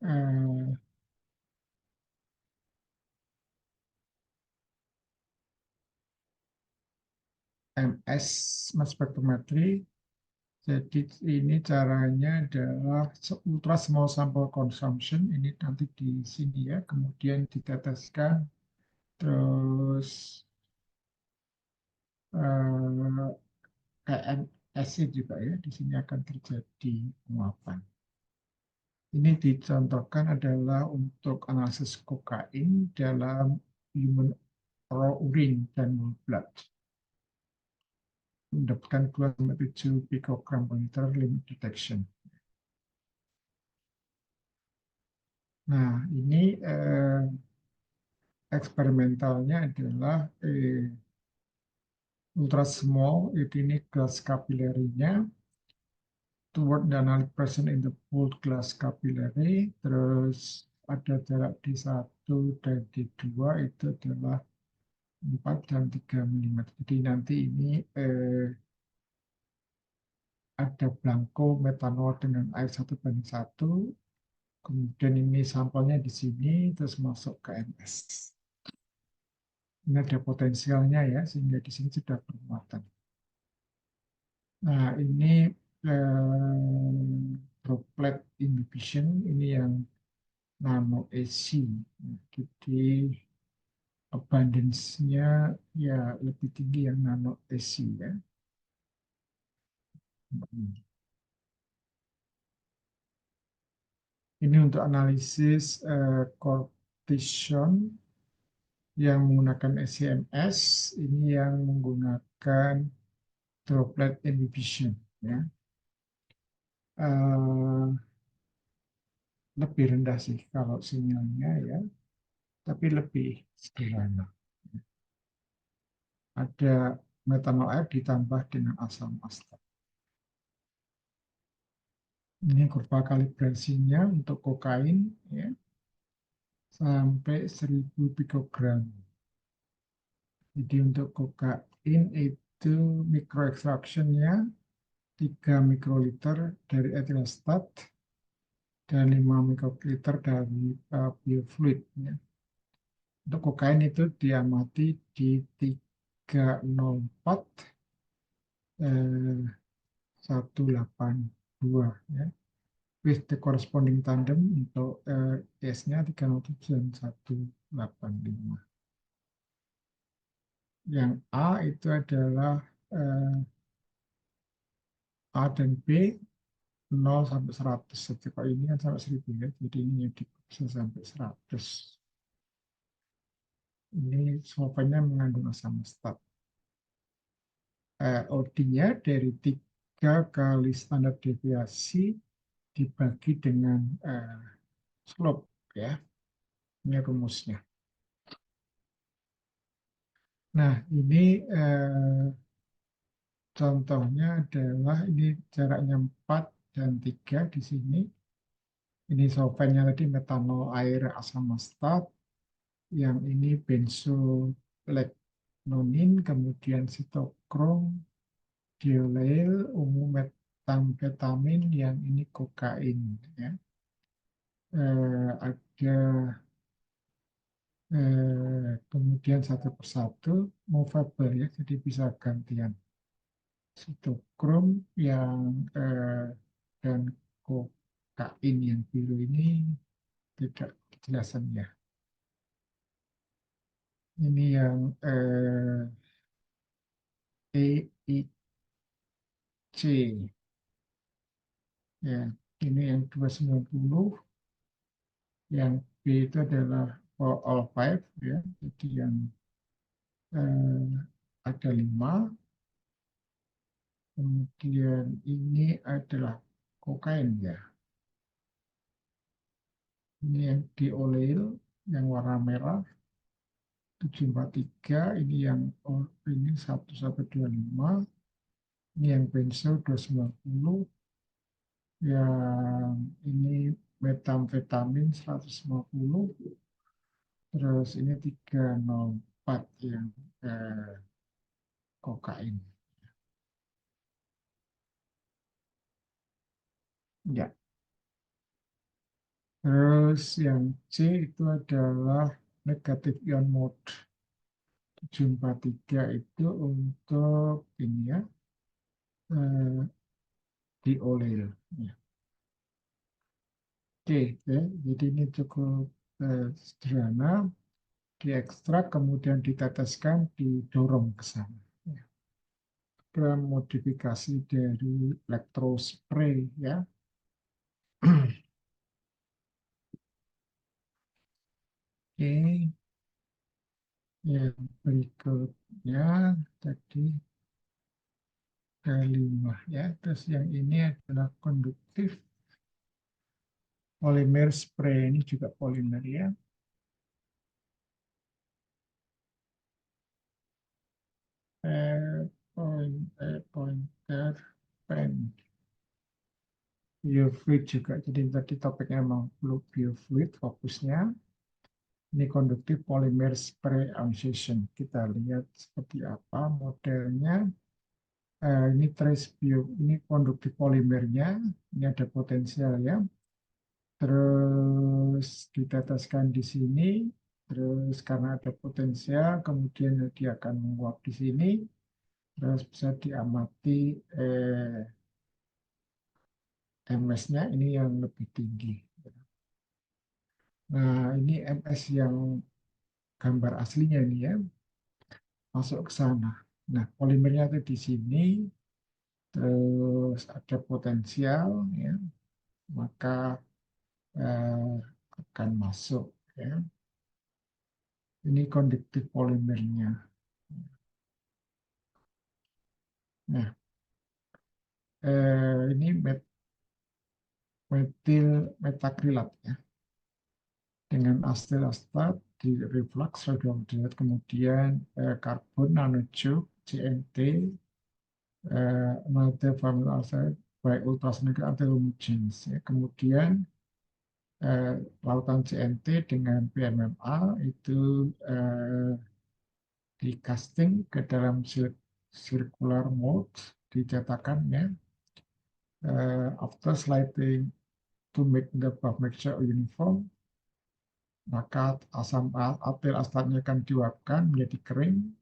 eh, MS mass spectrometry. Jadi ini caranya adalah ultra small sample consumption. Ini nanti di sini ya, kemudian diteteskan, terus KMSC juga ya, di sini akan terjadi penguapan. Ini dicontohkan adalah untuk analisis kokain dalam human raw urine dan whole blood. Mendapatkan 2-7 picogram per liter limit detection. Nah, ini eksperimentalnya adalah ultra small, ini gas kapilarinya, toward the analytic present in the pooled glass capillary, terus ada jarak di 1 dan di 2 itu adalah 4 dan 3 mm. Jadi nanti ini ada blanko metanol dengan air 1:1, kemudian ini sampelnya di sini, terus masuk ke MS. Ini ada potensialnya ya, sehingga di sini sudah bermuatan. Nah, ini droplet inhibition, ini yang nano AC. Nah, jadi abundance-nya ya lebih tinggi yang nano AC ya. Ini untuk analisis cortisone yang menggunakan SCMS, ini yang menggunakan droplet inhibition ya. Eh, Lebih rendah sih kalau sinyalnya ya, tapi lebih sederhana. Ada metanol air ditambah dengan asam astat. Ini kurva kalibrasinya untuk kokain ya, sampai 1000 pikogram. Jadi untuk kokain itu mikro extractionnya 3 mikroliter dari ethylostat dan 5 mikroliter dari biofluid. Ya. Untuk kokain itu diamati di 304 182 ya. With the corresponding tandem untuk S-nya 307 dan 185. Yang A itu adalah eh, A dan B 0 sampai 100. Kalau ini kan sampai 1000 ya. Jadi ini yang bisa sampai 100. Ini sulfanya mengandung asam astat. OD-nya dari 3 kali standar deviasi dibagi dengan slope ya. Ini rumusnya. Nah, ini contohnya adalah ini jaraknya 4 dan 3 di sini. Ini solvennya tadi metanol air asam astat. Yang ini benzoleknonin, kemudian sitokrom, dioleil, ungu metamfetamin, yang ini kokain. Ya. Ada kemudian satu persatu movable ya, jadi bisa gantian. Sitokrom yang dan kokain yang biru ini tidak kejelasannya. Ini yang EIC ya. Ini yang 290, yang B itu adalah all five ya. Jadi yang ada 5. Kemudian ini adalah kokain ya. Ini yang dioleil yang warna merah 743, ini yang ini 1125, ini yang benzo 290, yang ini metamfetamin 150, terus ini 304 yang kokain. Ya. Terus yang C itu adalah negatif ion mode 743, itu untuk ini ya, eh, dioleil. Ya. Oke, ya. Jadi ini cukup sederhana, diekstrak kemudian diteteskan, didorong ke sana. Ya. Ke modifikasi dari elektrospray ya. Oke, yang berikutnya tadi kelima ya. Terus yang ini adalah konduktif Polimer spray ini juga polimer ya. Pointer pen. Biofluid juga. Jadi tadi topiknya memang biofluid fokusnya. Ini konduktif polymer spray infusion. Kita lihat seperti apa modelnya. Ini trace bio, ini konduktif polimernya. Ini ada potensial ya. Terus diteteskan di sini. Terus karena ada potensial, kemudian dia akan menguap di sini. Terus bisa diamati MS-nya ini yang lebih tinggi. Nah, ini MS yang gambar aslinya ini ya, masuk ke sana. Nah, polimernya itu di sini, terus ada potensial, ya, maka eh, akan masuk. Ya. Ini konduktif polimernya. Nah, ini metil metakrilat ya, dengan asetat di reflux radioaktif, kemudian karbon nanotube CNT, another family outside by ultrasonic antihomogeneous. Ya. Kemudian lautan CNT dengan PMMA itu di casting ke dalam circular mold, dicetakannya after sliding to make the buff mixture uniform, maka asam atil astatnya akan diuapkan menjadi kering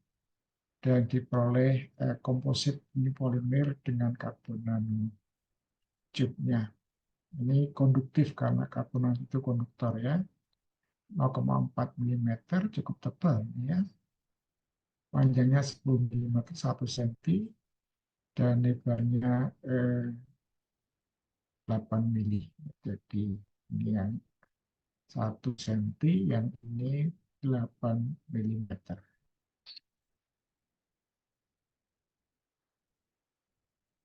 dan diperoleh komposit polimer dengan karbon nanotube-nya. Ini konduktif karena karbon itu konduktor ya. 0,4 mm cukup tebal ya. Panjangnya 10 mm 1 cm dan lebarnya 8 mili. Jadi ini yang 1 cm, yang ini 8 mm.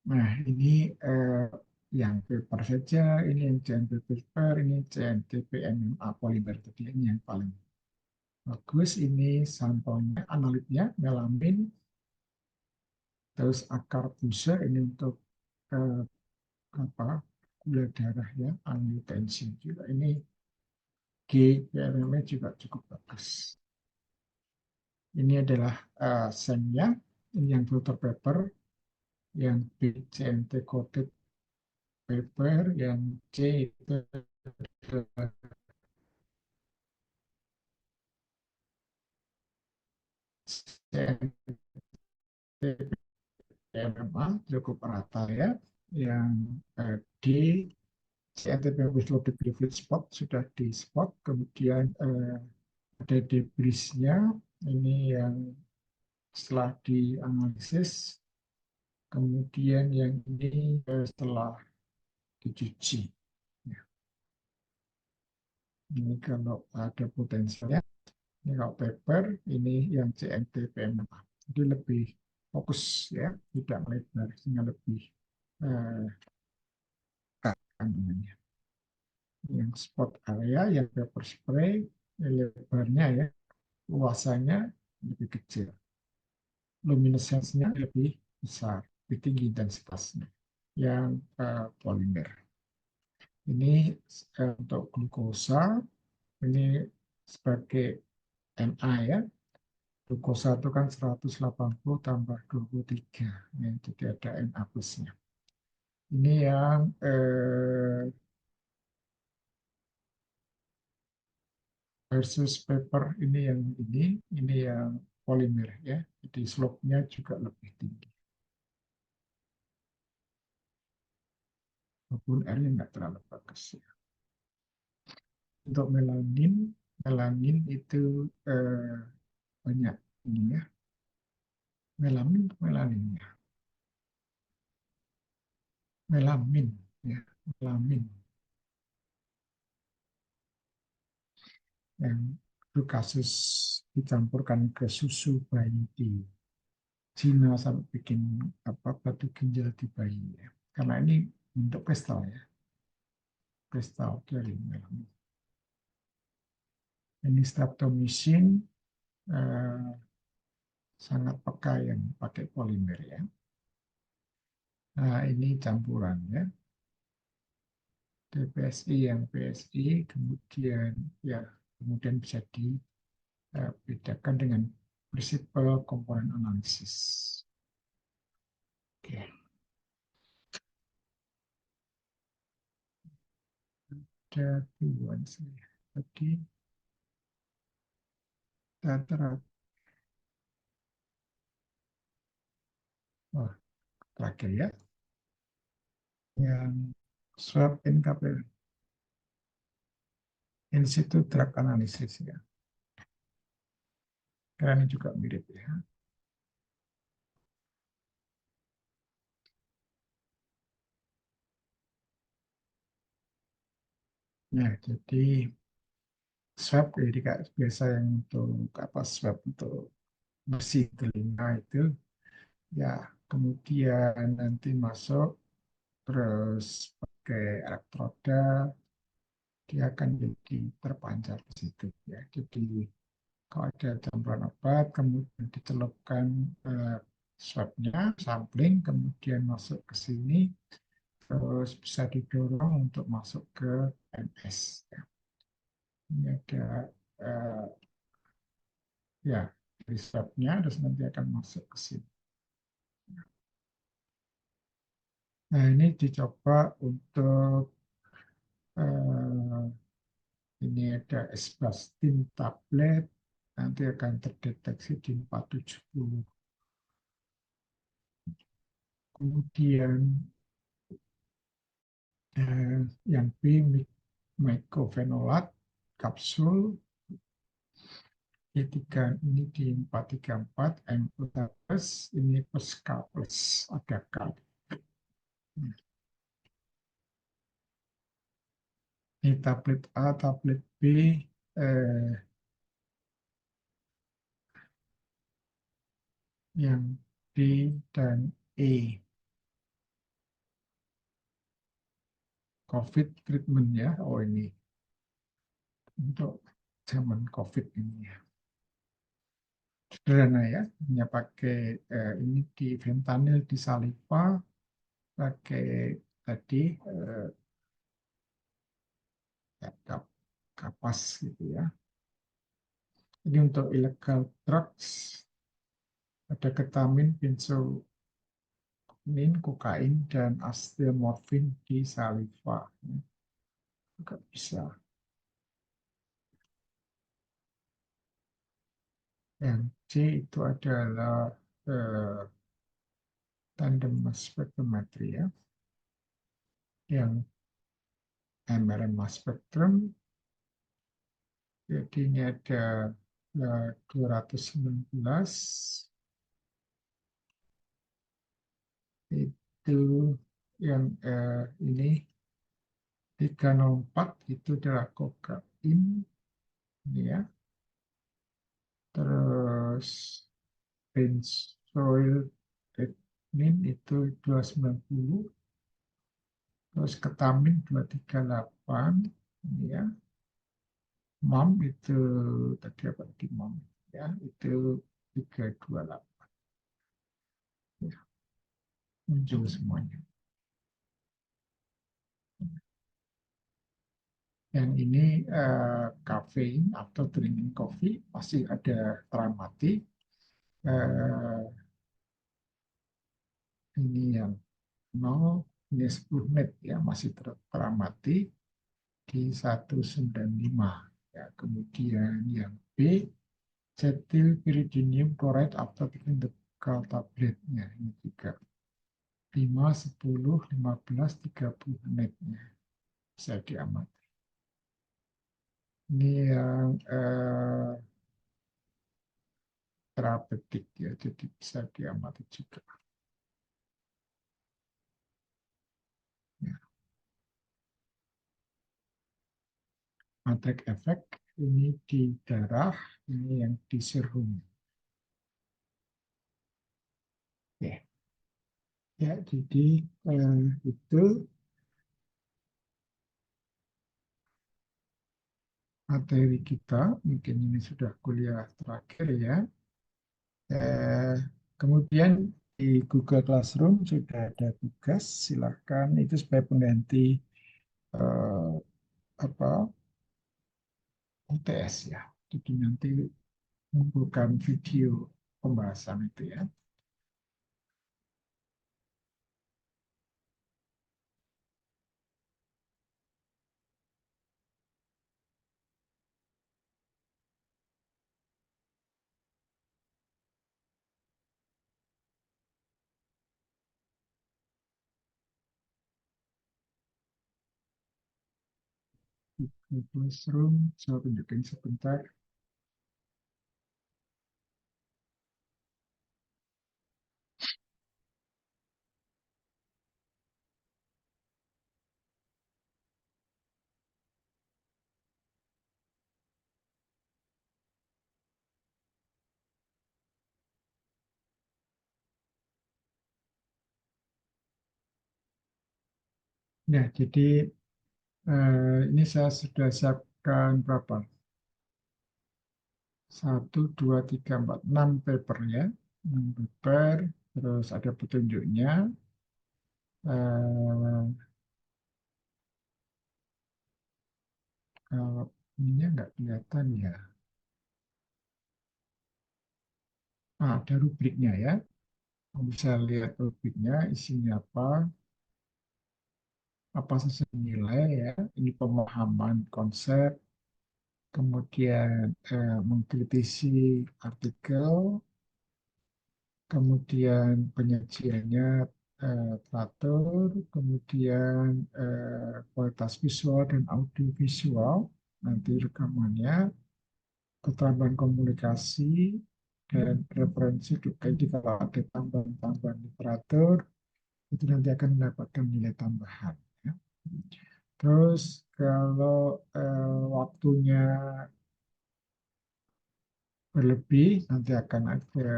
Nah, ini yang paper saja, ini yang CNT paper, ini CNT PMMA polimer tadi, ini yang paling bagus. Ini sampelnya, analitnya, melamin, terus akar busa, ini untuk eh, apa, gula darah ya, angiotensin juga. Ini G, PMMA juga cukup bagus. Ini adalah sennya, ini yang filter paper, yang B, CNT coated paper, yang C itu CNT MMA cukup rata ya. Yang D CNTP with loaded privilege spot sudah di spot. Kemudian ada debrisnya. Ini yang setelah dianalisis. Kemudian yang ini setelah dicuci. Ya. Ini kalau ada potensinya. Ini kalau paper, ini yang CNTPMA. Jadi lebih fokus ya, tidak melebar, sehingga lebih eh, kandungannya. Yang spot area, yang paper spray, lebarnya ya, luasannya lebih kecil. Luminescensinya lebih besar, lebih tinggi intensitasnya. Yang polimer. Ini untuk glukosa, ini sebagai Na ya. Glukosa itu kan 180 tambah 23. Ya, jadi ada Na plusnya. Ini yang versus paper, ini yang polimer ya. Jadi slope-nya juga lebih tinggi. Walaupun R-nya nggak terlalu bagus ya. Untuk melanin, melanin itu banyak ini ya. Melanin ya. Melamin ya, melamin yang itu kasus dicampurkan ke susu bayi di Cina sampai bikin apa batu ginjal di bayi ya. Karena ini bentuk kristal ya. kristal dari melamin. Ini streptomycin sangat peka yang pakai polimer ya. Nah, ini campurannya. DPSI yang PSI, kemudian bisa dibedakan dengan prinsipal komponen analisis. Oke. Ada tujuan saya. Tadi data terakhir ya, yang swab NKP, Institut Drug Analysis ya. Karena ini juga mirip ya. Ya, jadi swab jadi kayak biasa yang untuk apa swab untuk bersih telinga itu ya, kemudian nanti masuk terus pakai elektroda, dia akan jadi terpancar di situ ya. Jadi kalau ada campuran obat kemudian dicelupkan swabnya, sampling, kemudian masuk ke sini, terus bisa didorong untuk masuk ke MS ya. Ini ada eh, ya dari swabnya, terus nanti akan masuk ke sini. Nah, ini dicoba untuk ini ada esbastin tablet, nanti akan terdeteksi di 470. Kemudian yang B mycophenolate kapsul, E3 ini di 434, M plus ini plus K plus ada K. Ini tablet A, tablet B, yang D dan E. COVID treatment ya, oh ini untuk zaman COVID ini ya. Sederhana ya, hanya pakai ini di fentanyl di saliva, pakai tadi kapas gitu ya. Jadi untuk illegal drugs ada ketamin, benzoin, kokain, dan acetylmorphin di saliva. Juga bisa. Yang C itu adalah tandem mass spectrometry ya. Yang MRM mass spectrum, jadi ini ada 219, itu yang ini 304 itu adalah kokain ya. Terus benzoyl itu 290, terus ketamin 238 ya. MAM itu tadi apa di MAM ya, itu 328 ya, muncul semuanya. Yang ini kafein atau drinking coffee masih ada teramati. Ini yang 0, ini 10 menit ya, masih teramati di 195 ya. Kemudian yang B, cetilpyridinium chloride after taking the tabletnya, ini juga 5, 10, 15, 30 menitnya bisa diamati. Ini yang terapeutik ya, jadi bisa diamati juga. Ya. Matrix efek ini di darah, ini yang di serum. Ya, ya jadi itu materi kita. Mungkin ini sudah kuliah terakhir ya. Eh, Kemudian di Google Classroom sudah ada tugas, silakan itu sebagai pengganti eh, apa UTS ya. Jadi nanti mengumpulkan video pembahasan itu ya. Google Classroom, saya tunjukin sebentar. Nah, jadi ini saya sudah siapkan berapa? Satu, dua, tiga, empat, enam paper ya. Enam paper, terus ada petunjuknya. Eh, Kalau ini nggak kelihatan ya. Ada rubriknya ya. Bisa lihat rubriknya, isinya apa saja nilai ya. Ini pemahaman konsep, kemudian mengkritisi artikel, kemudian penyajiannya teratur, kemudian kualitas visual dan audio visual, nanti rekamannya, keterampilan komunikasi, dan referensi. Jadi kalau ada tambahan-tambahan literatur, itu nanti akan mendapatkan nilai tambahan. Ya. Terus kalau waktunya berlebih, nanti akan ada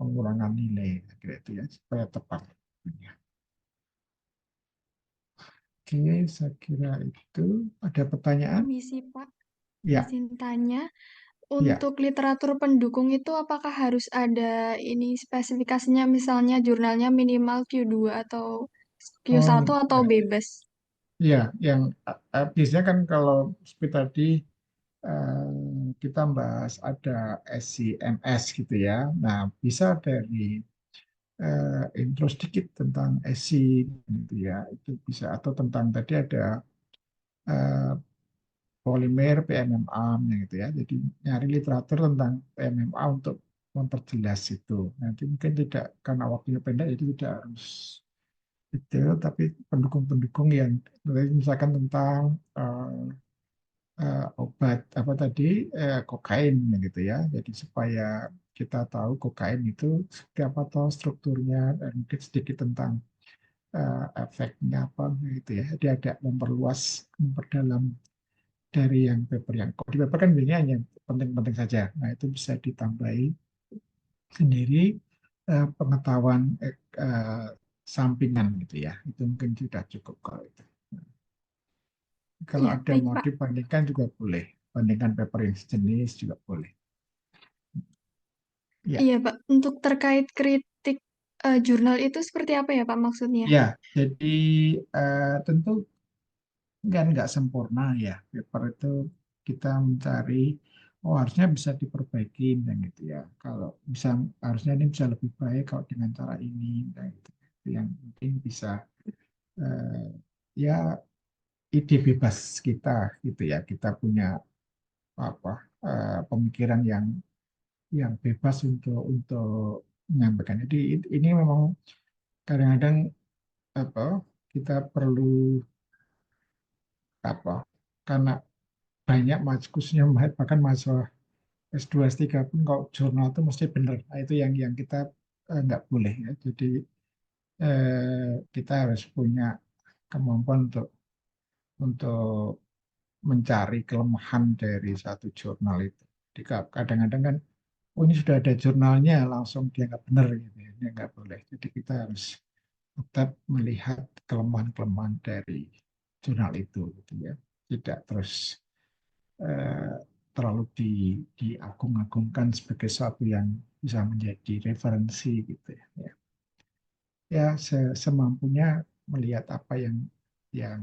pengurangan nilai, kira itu ya, supaya tepat. Oke, saya kira itu. Ada pertanyaan? Permisi Pak, Ya, izin tanya, ya. untuk literatur pendukung itu apakah harus ada ini spesifikasinya misalnya jurnalnya minimal Q2 atau Oh, Q1 atau enggak. bebas? Ya, yang biasanya kan kalau seperti tadi kita bahas ada SCMS gitu ya. Nah, bisa dari intro sedikit tentang SC gitu ya. Itu bisa, atau tentang tadi ada eh, polimer PMMA gitu ya. Jadi nyari literatur tentang PMMA untuk memperjelas itu. Nanti mungkin tidak, karena waktunya pendek, jadi tidak harus detail, tapi pendukung-pendukung yang misalkan tentang obat apa tadi, kokain gitu ya. Jadi supaya kita tahu kokain itu seperti apa, tahu strukturnya, dan mungkin sedikit tentang efeknya apa gitu ya. Jadi agak memperluas, memperdalam dari yang paper yang, kalau di paper kan biasanya hanya penting-penting saja. Nah, itu bisa ditambahi sendiri pengetahuan sampingan gitu ya. Itu mungkin tidak cukup kalau itu. Kalau Iya, ada baik mau Pak. dibandingkan juga boleh. Bandingkan paper yang sejenis juga boleh. Ya, Iya Pak, untuk terkait kritik jurnal itu seperti apa ya Pak maksudnya? ya. Jadi tentu nggak sempurna ya. Paper itu kita mencari, oh harusnya bisa diperbaiki dan gitu ya. Kalau bisa, harusnya ini bisa lebih baik kalau dengan cara ini dan gitu. Itu yang mungkin bisa eh, ya, ide bebas kita gitu ya. Kita punya apa pemikiran yang bebas untuk menyampaikan. Jadi ini memang kadang-kadang apa, kita perlu apa, karena banyak khususnya bahkan mahasiswa S2 S3 pun kalau jurnal itu mesti benar. Nah, itu yang kita nggak boleh ya. Jadi kita harus punya kemampuan untuk mencari kelemahan dari satu jurnal itu. Jadi kadang-kadang kan, oh ini sudah ada jurnalnya, langsung dia nggak benar gitu ya. Ini nggak boleh. Jadi kita harus tetap melihat kelemahan-kelemahan dari jurnal itu gitu ya. Tidak terus eh, terlalu diagung-agungkan sebagai sesuatu yang bisa menjadi referensi gitu ya. Ya, semampunya melihat apa yang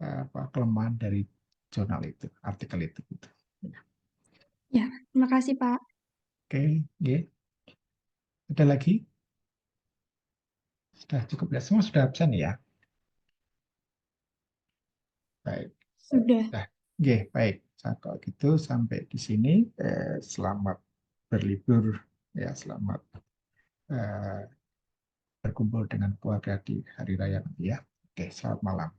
apa kelemahan dari jurnal itu, artikel itu gitu. Ya. Ya, terima kasih Pak. Oke, ya. Ada lagi? Sudah cukup ya, semua sudah absen ya. Baik. Sudah. Nah, oke, baik. Nah, kalau gitu sampai di sini. Selamat berlibur, ya, selamat eh, berkumpul dengan keluarga di hari raya nanti ya. Oke, selamat malam.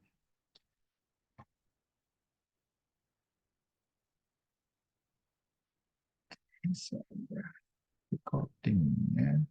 Saya recordingnya.